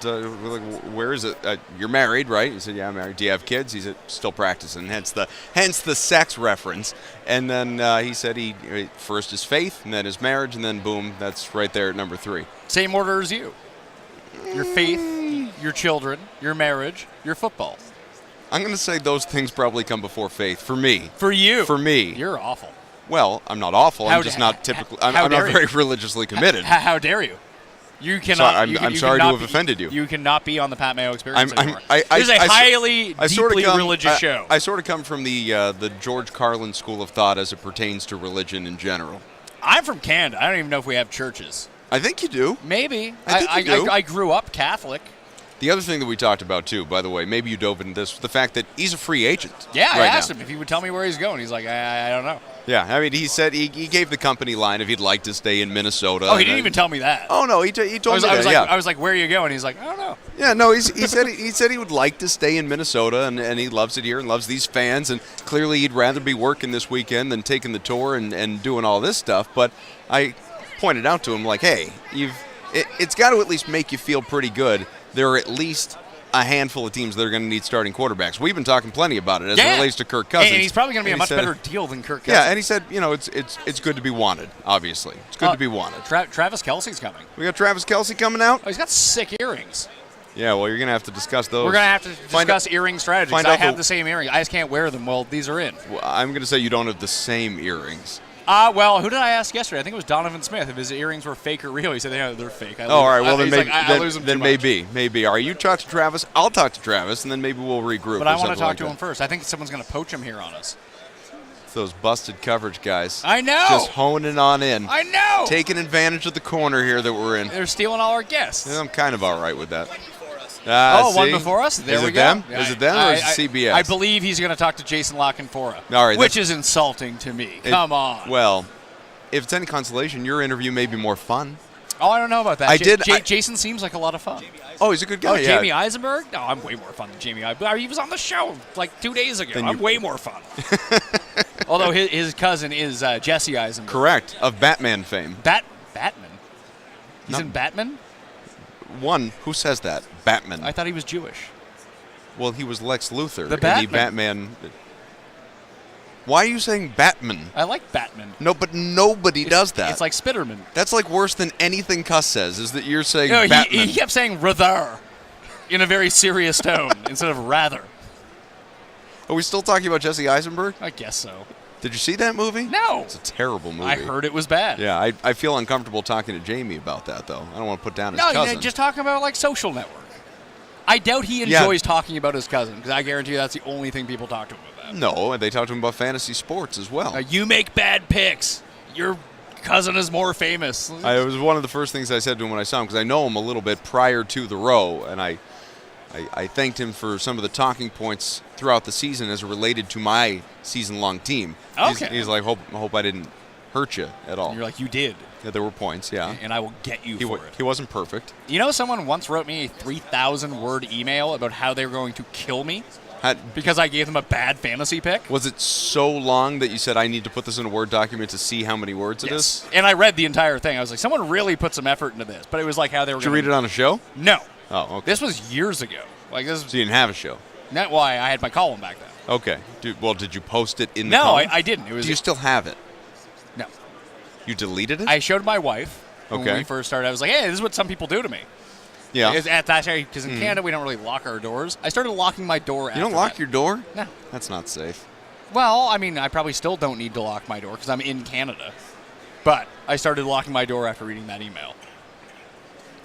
where is it? You're married, right? He said, yeah, I'm married. Do you have kids? He said, still practicing. Hence the sex reference. And then he said first is faith, and then his marriage, and then boom, that's right there at number 3.
Same order as you. Your faith, your children, your marriage, your football.
I'm going to say those things probably come before faith for me.
For you?
For me.
You're awful.
Well, I'm not awful. I'm just not typically. I'm not very religiously committed.
How dare you? You cannot.
I'm sorry to have offended you.
You cannot be on the Pat Mayo Experience anymore.
This
is a highly, deeply religious show.
I sort of come from the George Carlin school of thought as it pertains to religion in general.
I'm from Canada. I don't even know if we have churches.
I think you do.
Maybe.
I think you do.
I grew up Catholic.
The other thing that we talked about, too, by the way, maybe you dove into this, the fact that he's a free agent.
Yeah, I asked him if he would tell me where he's going. He's like, I don't know.
Yeah, I mean, he said he gave the company line if he'd like to stay in Minnesota.
Oh, he didn't even tell me that.
Oh, no, he told me that,
I was like, where are you going? He's like, I don't know.
Yeah, no, he said he would like to stay in Minnesota, and he loves it here and loves these fans, and clearly he'd rather be working this weekend than taking the tour and doing all this stuff. But I pointed out to him, like, hey, it's got to at least make you feel pretty good. There are at least a handful of teams that are going to need starting quarterbacks. We've been talking plenty about it as it relates to Kirk Cousins.
And he's probably going to be a much better deal than Kirk Cousins.
Yeah, and he said, it's good to be wanted, obviously. It's good to be wanted.
Travis Kelce's coming.
We got Travis Kelce coming out?
Oh, he's got sick earrings.
Yeah, well, you're going to have to discuss those.
We're going to have to discuss earring strategies.
find
I
out
have the same earrings. I just can't wear them. Well, these are in.
Well, I'm going to say you don't have the same earrings.
Well, who did I ask yesterday? I think it was Donovan Smith if his earrings were fake or real. He said, yeah, they're fake.
All right, well, then maybe.
I lose them
then
too much.
maybe. All right, you talk to Travis. I'll talk to Travis, and then maybe we'll regroup.
But I
want
to talk to him first. I think someone's going to poach him here on us.
It's those busted coverage guys.
I know.
Just honing on in.
I know.
Taking advantage of the corner here that we're in.
They're stealing all our guests.
Yeah, I'm kind of all right with that.
One before us? There
is
we
it
go.
them? Is it them or is it CBS?
I believe he's going to talk to Jason Lockenfora,
All right,
which is insulting to me. Come on.
Well, if it's any consolation, your interview may be more fun.
Oh, I don't know about that.
I
Jason seems like a lot of fun.
Oh, he's a good guy.
Oh,
yeah.
Jamie Eisenberg? No, I'm way more fun than Jamie Eisenberg. He was on the show like 2 days ago. I'm way more fun. Although his cousin is Jesse Eisenberg.
Correct. Of Batman fame.
Batman? He's
No.
in Batman?
One, who says that? Batman.
I thought he was Jewish.
Well, he was Lex Luthor.
The
in
Batman.
the Batman. Why are you saying Batman?
I like Batman.
No, but nobody does that.
It's like Spitterman.
That's like worse than anything Cuss says, is that you're saying
No,
Batman.
he kept saying rather in a very serious tone instead of rather.
Are we still talking about Jesse Eisenberg?
I guess so.
Did you see that movie?
No.
It's a terrible movie.
I heard it was bad.
Yeah, I feel uncomfortable talking to Jamie about that, though. I don't want to put down his
No,
cousin.
just talking about like Social Network. I doubt he enjoys talking about his cousin because I guarantee you that's the only thing people talk to him about.
No, and they talk to him about fantasy sports as well.
You make bad picks. Your cousin is more famous.
It was one of the first things I said to him when I saw him because I know him a little bit prior to the row, and I thanked him for some of the talking points throughout the season as it related to my season-long team.
Okay.
He's like, hope I didn't hurt you at all.
And you're like, you did.
Yeah, there were points, yeah.
And I will get you for it.
He wasn't perfect.
You know, someone once wrote me a 3,000-word email about how they were going to kill me because I gave them a bad fantasy pick.
Was it so long that you said, I need to put this in a Word document to see how many words it is?
And I read the entire thing. I was like, someone really put some effort into this. But it was like how they were
Did you read it on a show?
No.
Oh, okay.
This was years ago. Like this.
So you didn't have a show?
Not why I had my column back then.
Okay. Did you post it in the
No,
column?
I didn't. It was.
Do you still have it?
No.
You deleted it?
I showed my wife when
Okay.
we first started. I was like, hey, this is what some people do to me.
Yeah.
At that time, because in Canada, we don't really lock our doors. I started locking my door after
You don't lock
that.
your door?
No.
That's not safe.
Well, I mean, I probably still don't need to lock my door because I'm in Canada. But I started locking my door after reading that email.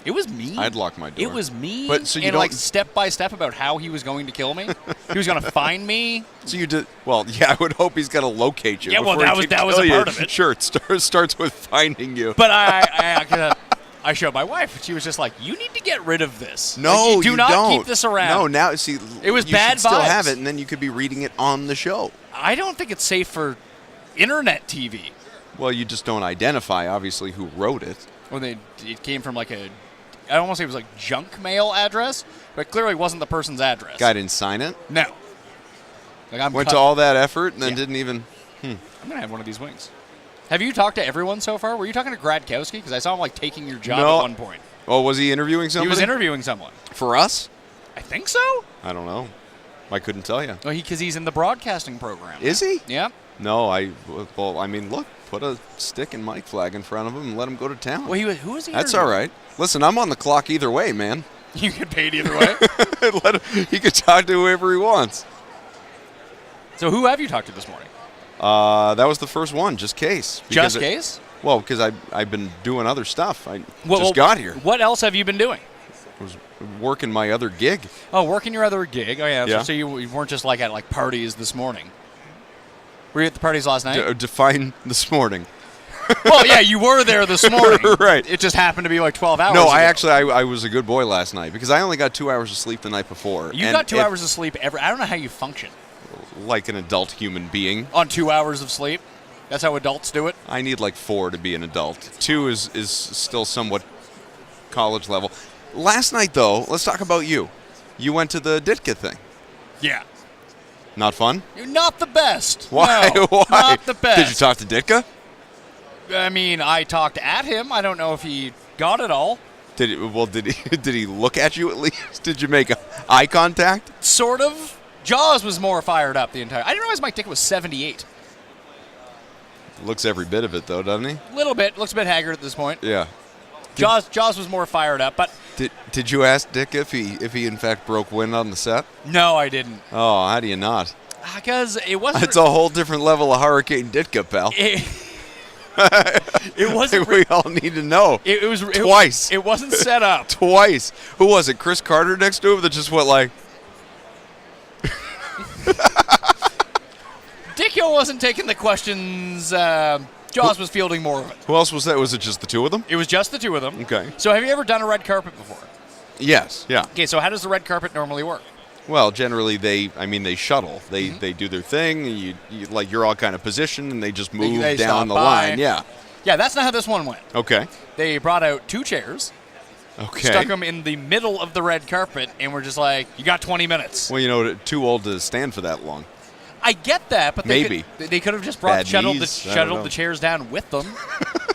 It was mean.
I'd lock my door.
It was mean.
But so you
and
don't
like step by step about how he was going to kill me. He was going to find me.
So you did well. Yeah, I would hope he's got to locate you.
Yeah, well,
before he
that
can
was a
kill
part
you.
of it.
Sure, it starts with finding you.
But I showed my wife, and she was just like, "You need to get rid of this.
No,
Like, do
you
not
don't.
keep this around."
No, now see,
it was
you
bad
should still
vibes.
have it, and then you could be reading it on the show.
I don't think it's safe for internet TV.
Well, you just don't identify, obviously, who wrote it.
Well, it came from like I don't want to say it was like junk mail address, but clearly wasn't the person's address.
Guy didn't sign it.
No. Like I'm
Went to all that effort and then
Yeah.
didn't even.
I'm gonna have one of these wings. Have you talked to everyone so far? Were you talking to Gradkowski? Because I saw him like taking your job
No.
at one point.
Oh, was he interviewing somebody?
He was interviewing someone.
For us?
I think so.
I don't know. I couldn't tell you.
Well, because he's in the broadcasting program.
Is he?
Yeah.
No, well, I mean, look, put a stick and mic flag in front of him and let him go to town.
Well, who was he?
That's all right. Listen, I'm on the clock either way, man.
You get paid either way.
He could talk to whoever he wants.
So who have you talked to this morning?
That was the first one, just Case.
Just Case?
Well, because I've been doing other stuff. I
Well,
just got here.
What else have you been doing?
I was working my other gig.
Oh, working your other gig. Oh, yeah.
Yeah.
So you weren't just like at like parties this morning. Were you at the parties last night?
Define this morning.
Well, yeah, you were there this morning.
Right.
It just happened to be like 12 hours
No,
ago.
I was a good boy last night because I only got 2 hours of sleep the night before.
You got 2 hours of sleep every. I don't know how you function
like an adult human being.
on 2 hours of sleep. That's how adults do it.
I need like 4 to be an adult. 2 is still somewhat college level. Last night, though, let's talk about you. You went to the Ditka thing.
Yeah.
Not fun?
You're not the best.
Why?
No,
Why?
Not the best.
Did you talk to Ditka?
I mean, I talked at him. I don't know if he got it all.
Did he look at you at least? Did you make eye contact?
Sort of. Jaws was more fired up the entire. I didn't realize Mike Ditka was 78.
Looks every bit of it though, doesn't he?
A little bit. Looks a bit haggard at this point.
Yeah.
Jaws was more fired up, but
Did you ask Dick if he in fact broke wind on the set?
No, I didn't.
Oh, how do you not?
Because it wasn't.
That's a whole different level of Hurricane Ditka, pal.
It wasn't.
We all need to know.
It was
twice.
It wasn't set up
twice. Who was it? Chris Carter next to him that just went like.
Dicko wasn't taking the questions. Jaws was fielding more of it.
Who else was that? Was it just the two of them?
It was just the two of them.
Okay.
So have you ever done a red carpet before?
Yes. Yeah.
Okay. So how does the red carpet normally work?
Well, generally they shuttle. They do their thing. You like you're all kind of positioned, and they just move
they
down the
by.
line. Yeah.
Yeah, that's not how this one went.
Okay.
They brought out 2 chairs,
Okay.
stuck them in the middle of the red carpet, and we're just like, you got 20 minutes.
Well, too old to stand for that long.
I get that, but
Maybe.
they could have just shuttled the chairs down with them.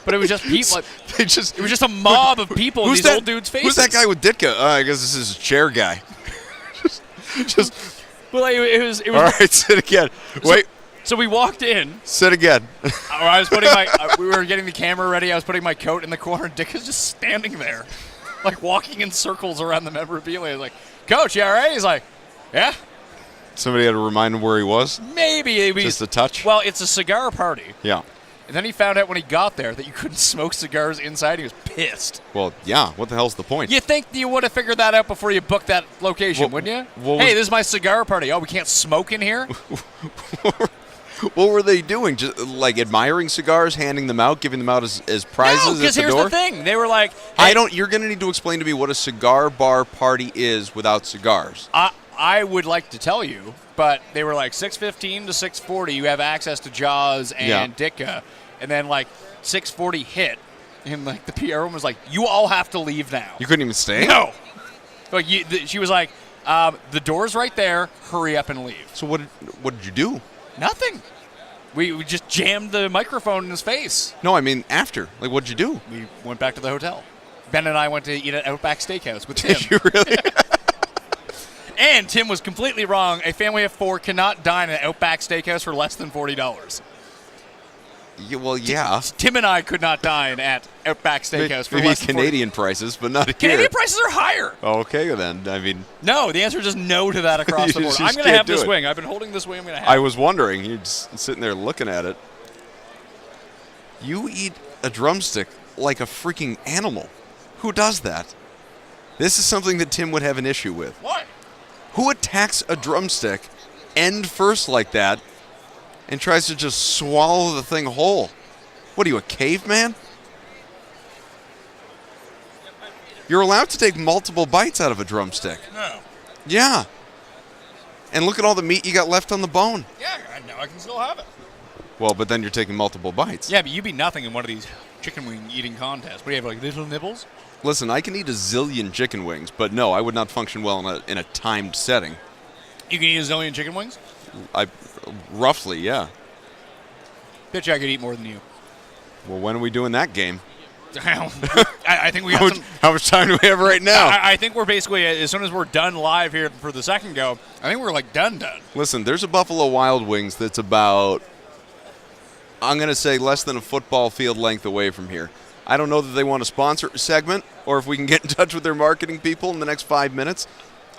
But it was just people. It was just a mob of people in these old dudes' faces.
Who's that guy with Ditka? I guess this is a chair guy. just.
Well, it was.
All right, sit again. Wait.
So we walked in.
Sit again.
I was putting my. We were getting the camera ready. I was putting my coat in the corner. And Dick is just standing there, like walking in circles around the memorabilia. Like, Coach, you all right? He's like, yeah.
Somebody had to remind him where he was.
Maybe
just a touch.
Well, it's a cigar party.
Yeah.
And then he found out when he got there that you couldn't smoke cigars inside. He was pissed.
Well, yeah. What the hell's the point?
You think you would have figured that out before you booked that location, wouldn't you? Hey, this is my cigar party. Oh, we can't smoke in here?
What were they doing? Just like admiring cigars, handing them out, giving them out as prizes
no, because here's
door?
the thing. They were like, hey,
You're going to need to explain to me what a cigar bar party is without cigars.
I would like to tell you, but they were like 6:15 to 6:40. You have access to Jaws and Ditka, and then like 6:40 hit, and like the PR room was like, "You all have to leave now."
You couldn't even stay?
No. Like she was like, "The door's right there. Hurry up and leave."
So what did you do?
Nothing. We just jammed the microphone in his face.
No, I mean after. Like, what'd you do?
We went back to the hotel. Ben and I went to eat at Outback Steakhouse with Tim.
Did you really?
And Tim was completely wrong. A family of 4 cannot dine at Outback Steakhouse for less than $40.
Yeah, well, yeah.
Tim and I could not dine at Outback Steakhouse for less than
Canadian prices, but not here.
Canadian prices are higher.
Okay, then. I mean,
no. The answer is just no to that across the board. I'm going to have this wing. I've been holding this wing. I'm going to have.
I was wondering. You're just sitting there looking at it. You eat a drumstick like a freaking animal. Who does that? This is something that Tim would have an issue with.
What?
Who attacks a drumstick end first like that and tries to just swallow the thing whole? What are you, a caveman? You're allowed to take multiple bites out of a drumstick.
No.
Yeah. And look at all the meat you got left on the bone.
Yeah, I know. I can still have it.
Well, but then you're taking multiple bites.
Yeah, but you'd be nothing in one of these chicken wing eating contests. What do you have, like little nibbles?
Listen, I can eat a zillion chicken wings, but no, I would not function well in a timed setting.
You can eat a zillion chicken wings?
Roughly, yeah.
Bitch, I could eat more than you.
Well, when are we doing that game?
I think we got
how much time do we have right now?
I think we're basically, as soon as we're done live here for the second go, I think we're like done.
Listen, there's a Buffalo Wild Wings that's about, I'm going to say, less than a football field length away from here. I don't know that they want to sponsor a segment or if we can get in touch with their marketing people in the next 5 minutes.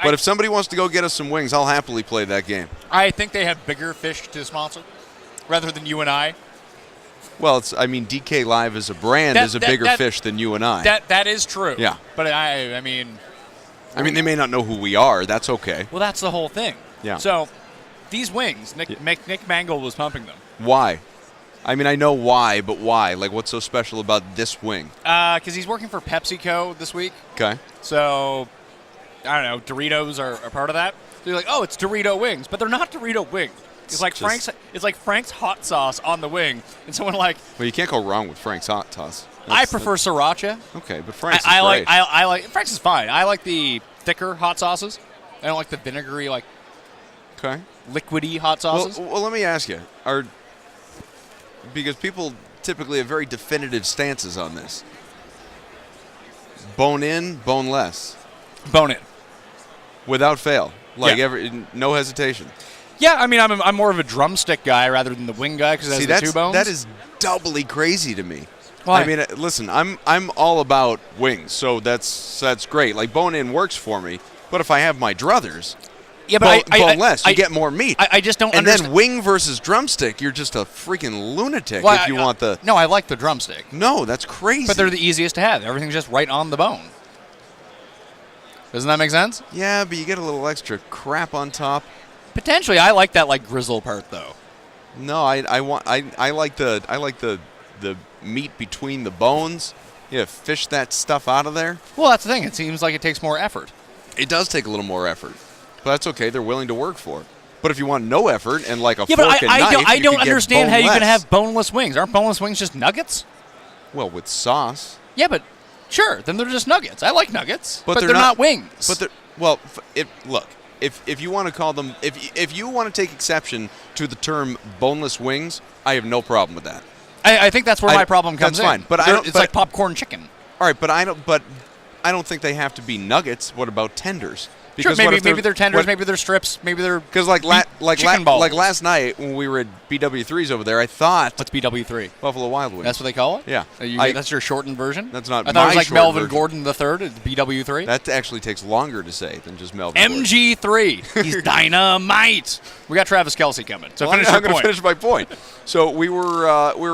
But if somebody wants to go get us some wings, I'll happily play that game.
I think they have bigger fish to sponsor rather than you and I.
Well, DK Live as a brand is a bigger fish than you and I.
That is true.
Yeah.
But I mean,
they may not know who we are. That's okay.
Well, that's the whole thing.
Yeah.
So these wings, Nick Mangold was pumping them.
Why? I mean, I know why, but why? Like, what's so special about this wing?
Because he's working for PepsiCo this week.
Okay.
So, I don't know, Doritos are part of that. So you're like, oh, it's Dorito wings. But they're not Dorito wings. It's like Frank's hot sauce on the wing. And someone like...
Well, you can't go wrong with Frank's hot sauce.
I prefer sriracha.
Okay, but Frank's is
great.
Great.
I like... Frank's is fine. I like the thicker hot sauces. I don't like the vinegary, liquidy hot sauces.
Well, let me ask you. Because people typically have very definitive stances on this. Bone in, bone less.
Bone in.
Without fail. No hesitation.
Yeah, I mean, I'm more of a drumstick guy rather than the wing guy because it has the 2 bones.
That is doubly crazy to me. I mean, listen, I'm all about wings, so that's great. Like bone-in works for me. But if I have my druthers,
Yeah, but
boneless, you get more meat.
I just don't
and
understand.
then wing versus drumstick, you're just a freaking lunatic
Well,
if you want the.
No, I like the drumstick.
No, that's crazy.
But they're the easiest to have. Everything's just right on the bone. Doesn't that make sense?
Yeah, but you get a little extra crap on top.
Potentially, I like that like grizzle part though.
No, I like the meat between the bones. Yeah, fish that stuff out of there.
Well, that's the thing. It seems like it takes more effort.
It does take a little more effort, but that's okay. They're willing to work for it. But if you want no effort and like a
Yeah,
fork
but
and knife,
I
you
don't
could get
understand how you can
boneless.
have boneless wings. Aren't boneless wings just nuggets?
Well, with sauce.
Yeah, but sure, then they're just nuggets. I like nuggets, but they're
not
not wings.
But they're well. Look, if you want to call them, if you want to take exception to the term boneless wings, I have no problem with that.
I think that's where my problem comes
That's fine,
in.
but
It's like popcorn chicken.
All right, but I don't think they have to be nuggets. What about tenders?
Sure,
what
maybe
if
they're tenders, maybe they're strips, maybe they're
because like
chicken balls.
like last night when we were at BW3's over there, I thought
What's BW3?
Buffalo Wild Wings.
That's what they call it?
Yeah.
That's your shortened version?
That's not
I thought it was
my
like
short
Melvin
version.
Gordon the third at BW3.
That actually takes longer to say than just Melvin. Gordon.
MG3. He's dynamite. We got Travis Kelce coming. So
Well,
finish
I'm
your
going to
point.
finish my point. So we were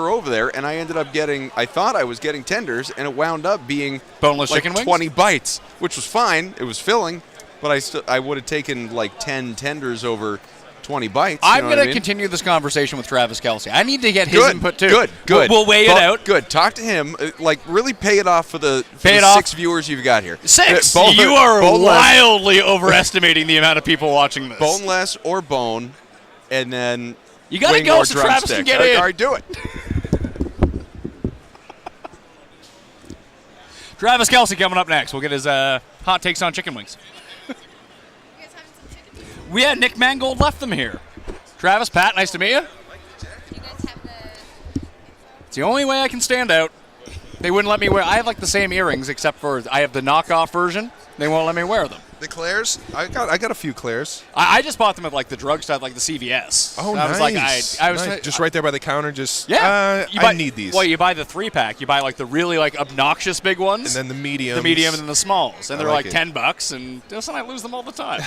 over there, and I ended up getting. I thought I was getting tenders, and it wound up being
Boneless
like
chicken wings?
20 bites, which was fine. It was filling, but I would have taken like 10 tenders over 20 bites.
I'm
going to
continue this conversation with Travis Kelce. I need to get his input too.
Good.
We'll weigh it out.
Good. Talk to him. Like really pay it off for the
Pay it off.
6 viewers you've got here.
6.
Boneless-
You are
boneless-
wildly overestimating the amount of people watching this.
boneless or bone, and then
You gotta
wing
go
or
so Travis
drumstick.
can get
All right,
in.
All right, do it.
Travis Kelce coming up next. We'll get his hot takes on chicken wings. We had Nick Mangold left them here.
Travis, Pat, nice to meet you. It's the only way I can stand out. They wouldn't let me wear. I have like the same earrings, except for I have the knockoff version. They won't let me wear them.
The Claire's? I got a few Claire's.
I just bought them at like the drugstore, like the CVS.
Oh,
I was
nice.
like, I was
Nice. Just right there by the counter. Just
Yeah,
I need these.
Well, you buy the 3-pack. You buy like the really like obnoxious big ones,
and then the medium.
the medium, and then the smalls, and
I
they're
like
like
it.
$10. And listen, I lose them all the time.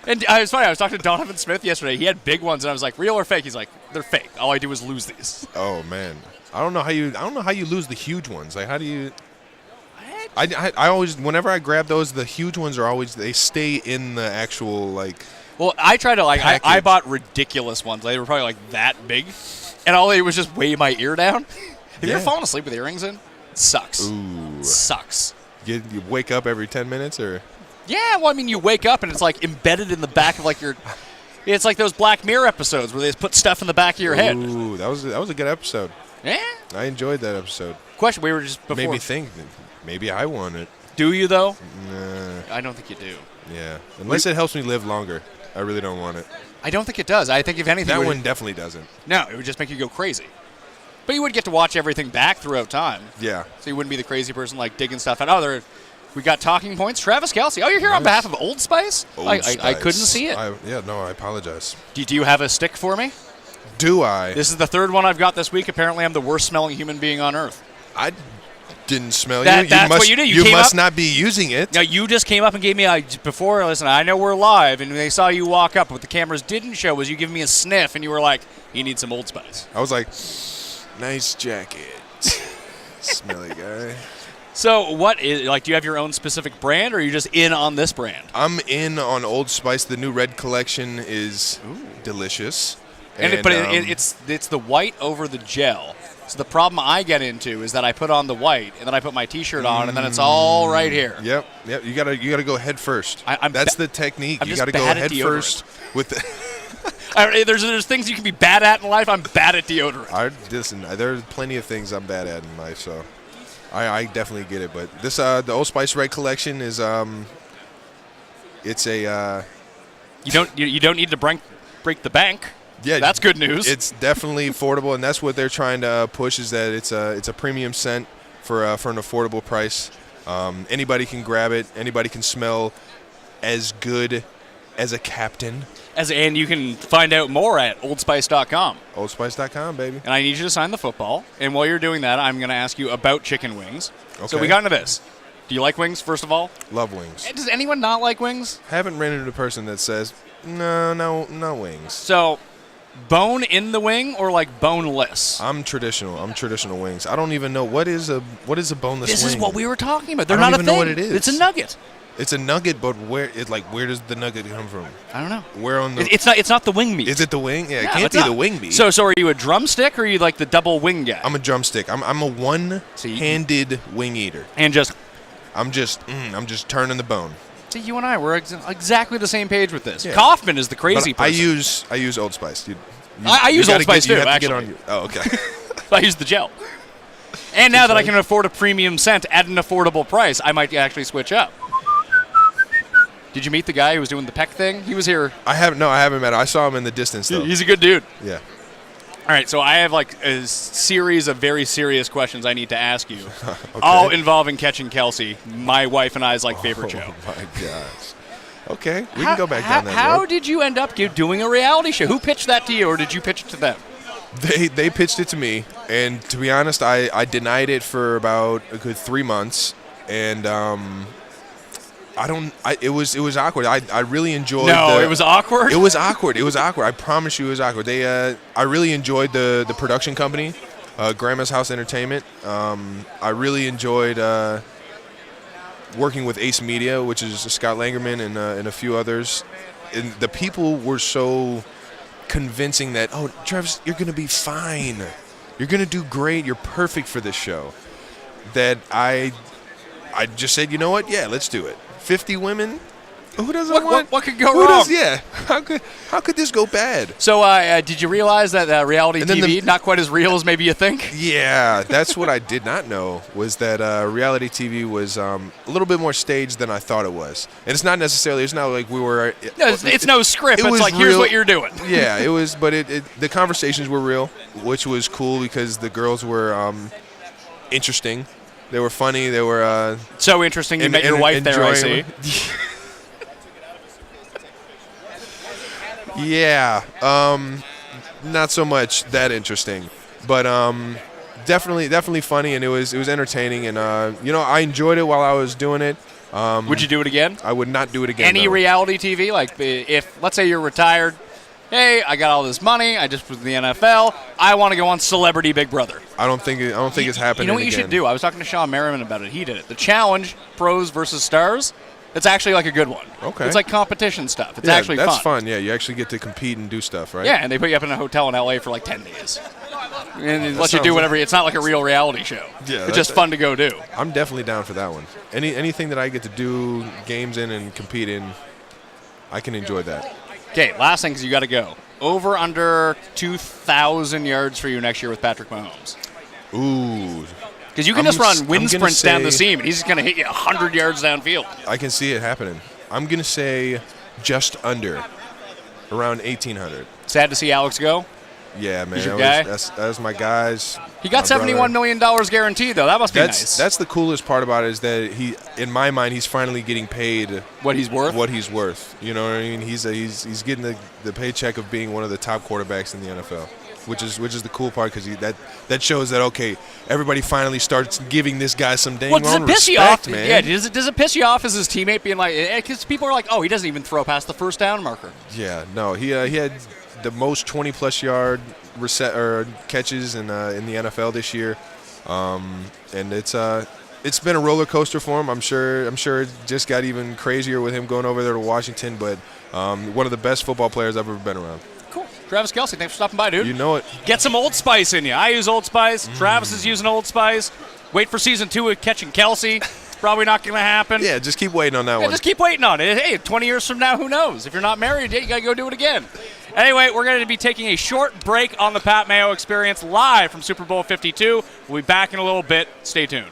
And it was funny. I was talking to Donovan Smith yesterday. He had big ones, and I was like, "Real or fake?" He's like, "They're fake. All I do is lose these."
Oh man, I don't know how you lose the huge ones. Like how do you? I always whenever I grab those, the huge ones are always they stay in the actual like.
Well, I tried to I
Package.
bought ridiculous ones. They were probably like that big, and all they did was just weigh my ear down. Have you
Yeah.
ever fallen asleep with earrings in? It sucks.
Ooh.
Sucks.
You wake up every 10 minutes or.
Yeah, well, I mean, you wake up and it's like embedded in the back of like your. It's like those Black Mirror episodes where they just put stuff in the back of your head.
Ooh, that was a good episode.
Yeah.
I enjoyed that episode.
Question: we were just before.
Made me think that maybe I want it.
Do you though?
Nah.
I don't think you do.
Yeah. Unless it helps me live longer, I really don't want it.
I don't think it does. I think if anything,
That
it would-
one definitely doesn't.
No, it would just make you go crazy. But you would get to watch everything back throughout time.
Yeah.
So you wouldn't be the crazy person like digging stuff out. Oh, we got talking points. Travis Kelce. Oh, you're here on behalf of Old Spice? I couldn't see it.
I apologize.
Do you have a stick for me?
Do I?
This is the third one I've got this week. Apparently, I'm the worst smelling human being on earth.
I didn't smell
That-
you.
that's
must,
what you do. You came
must
up-
not be using it.
Now, you just came up and gave me before, listen, I know we're live, and they saw you walk up. What the cameras didn't show was you giving me a sniff, and you were like, you need some Old Spice.
I was like, nice jacket. Smelly guy.
So what is, like, do you have your own specific brand, or are you just in on this brand?
I'm in on Old Spice. The new red collection is delicious.
But it's the white over the gel. So the problem I get into is that I put on the white, and then I put my T-shirt on, and then it's all right here.
Yep. You gotta go head first. That's the technique.
I'm
You
just
gotta go
bad at
head
deodorant.
first with the.
There's things you can be bad at in life. I'm bad at deodorant.
Listen, there's plenty of things I'm bad at in life, so I definitely get it. But this the Old Spice Red collection is it's a
You don't need to break the bank.
yeah,
That's good news.
It's definitely affordable, and that's what they're trying to push is that it's a premium scent for an affordable price. Anybody can grab it. Anybody can smell as good
as a captain.
And you can find out more at oldspice.com.
Oldspice.com, baby.
And I need you to sign the football. And while you're doing that, I'm going to ask you about chicken wings.
Okay.
So we got into this. Do you like wings, first of all?
Love wings.
Does anyone not like wings?
Haven't ran into a person that says, no wings.
So, bone in the wing or like boneless?
I'm traditional. I'm traditional wings. I don't even know what is a boneless wing.
This is what we were talking about. They're
I don't
not
even
a thing.
know what it is.
It's a nugget.
It's a nugget, but where does the nugget come from?
I don't know.
Where on the?
It's not the wing meat.
Is it the wing? Yeah,
No,
it can't
it's
be
not.
the wing meat.
So are you a drumstick or are you like the double wing guy?
I'm a drumstick. I'm a one-handed wing eater.
And just.
I'm just turning the bone.
See, you and I we're exactly the same page with this.
Yeah.
Kaufman is the crazy
But
person.
I use Old Spice.
I use Old Spice too. Actually,
oh, okay.
I use the gel. And now that I can afford a premium scent at an affordable price, I might actually switch up. Did you meet the guy who was doing the peck thing? He was here.
I haven't met him. I saw him in the distance though.
He's a good dude.
Yeah.
All right, so I have like a series of very serious questions I need to ask you, all involving catching Kelce, my wife and I's favorite show.
Oh my gosh. Okay, we can go back down that road.
How did you end up doing a reality show? Who pitched that to you, or did you pitch it to them?
They pitched it to me, and to be honest, I denied it for about a good 3 months, and it was awkward. I really enjoyed.
No, it was awkward.
It was awkward. It was awkward. I promise you, it was awkward. I really enjoyed the production company, Grandma's House Entertainment. I really enjoyed working with Ace Media, which is Scott Langerman and a few others. And the people were so convincing that, oh, Travis, you're gonna be fine. You're gonna do great. You're perfect for this show. That I just said, you know what? Yeah, let's do it. 50 women? Who doesn't want?
What could go wrong?
Yeah. How could this go bad?
So did you realize that reality TV not quite as real as maybe you think?
Yeah, that's what I did not know, was that reality TV was a little bit more staged than I thought it was. And it's not like we were.
No, it's no script. It's like, here's what you're doing.
Yeah, it was, but the conversations were real, which was cool because the girls were interesting. They were funny. They were
so interesting. You met your wife there, I see.
Yeah, not so much that interesting, but definitely funny, and it was entertaining, and I enjoyed it while I was doing it.
Would you do it again?
I would not do it again.
Any reality TV, like if let's say you're retired, hey, I got all this money, I just was in the NFL, I want to go on Celebrity Big Brother.
I don't think it's happening.
You know what you should do? I was talking to Sean Merriman about it. He did it. The challenge, pros versus stars. It's actually like a good one.
Okay.
It's like competition stuff. It's actually fun.
That's fun. Yeah, you actually get to compete and do stuff, right?
Yeah, and they put you up in a hotel in LA for like 10 days. And it lets you do whatever. It's not like a real reality show.
Yeah,
it's just fun to go do.
I'm definitely down for that one. Anything that I get to do games in and compete in, I can enjoy that.
Okay, last thing, because you got to go. Over under 2,000 yards for you next year with Patrick Mahomes.
Ooh.
Because you can just run wind sprints down the seam, and he's just going to hit you 100 yards downfield.
I can see it happening. I'm going to say just under, around 1,800.
Sad to see Alex go.
Yeah, man.
He's your guy?
That's my guys.
He got $71 million guaranteed, though. That must be nice.
That's the coolest part about it, is that in my mind, he's finally getting paid
what he's worth.
What he's worth. You know what I mean? He's getting the paycheck of being one of the top quarterbacks in the NFL. Which is the cool part, because that shows that, okay, everybody finally starts giving this guy some dang on respect, man.
Yeah, does it piss you off as his teammate being like, because people are like, oh, he doesn't even throw past the first down marker.
Yeah, no, he had the most 20-plus yard catches in the NFL this year, and it's been a roller coaster for him. I'm sure it just got even crazier with him going over there to Washington, but one of the best football players I've ever been around.
Cool. Travis Kelce, thanks for stopping by, dude.
You know it.
Get some Old Spice in you. I use Old Spice. Travis is using Old Spice. Wait for season 2 of Catching Kelce. It's probably not going to happen.
Yeah, just keep waiting on that one.
Just keep waiting on it. Hey, 20 years from now, who knows? If you're not married yet, you got to go do it again. Anyway, we're going to be taking a short break on the Pat Mayo Experience live from Super Bowl 52. We'll be back in a little bit. Stay tuned.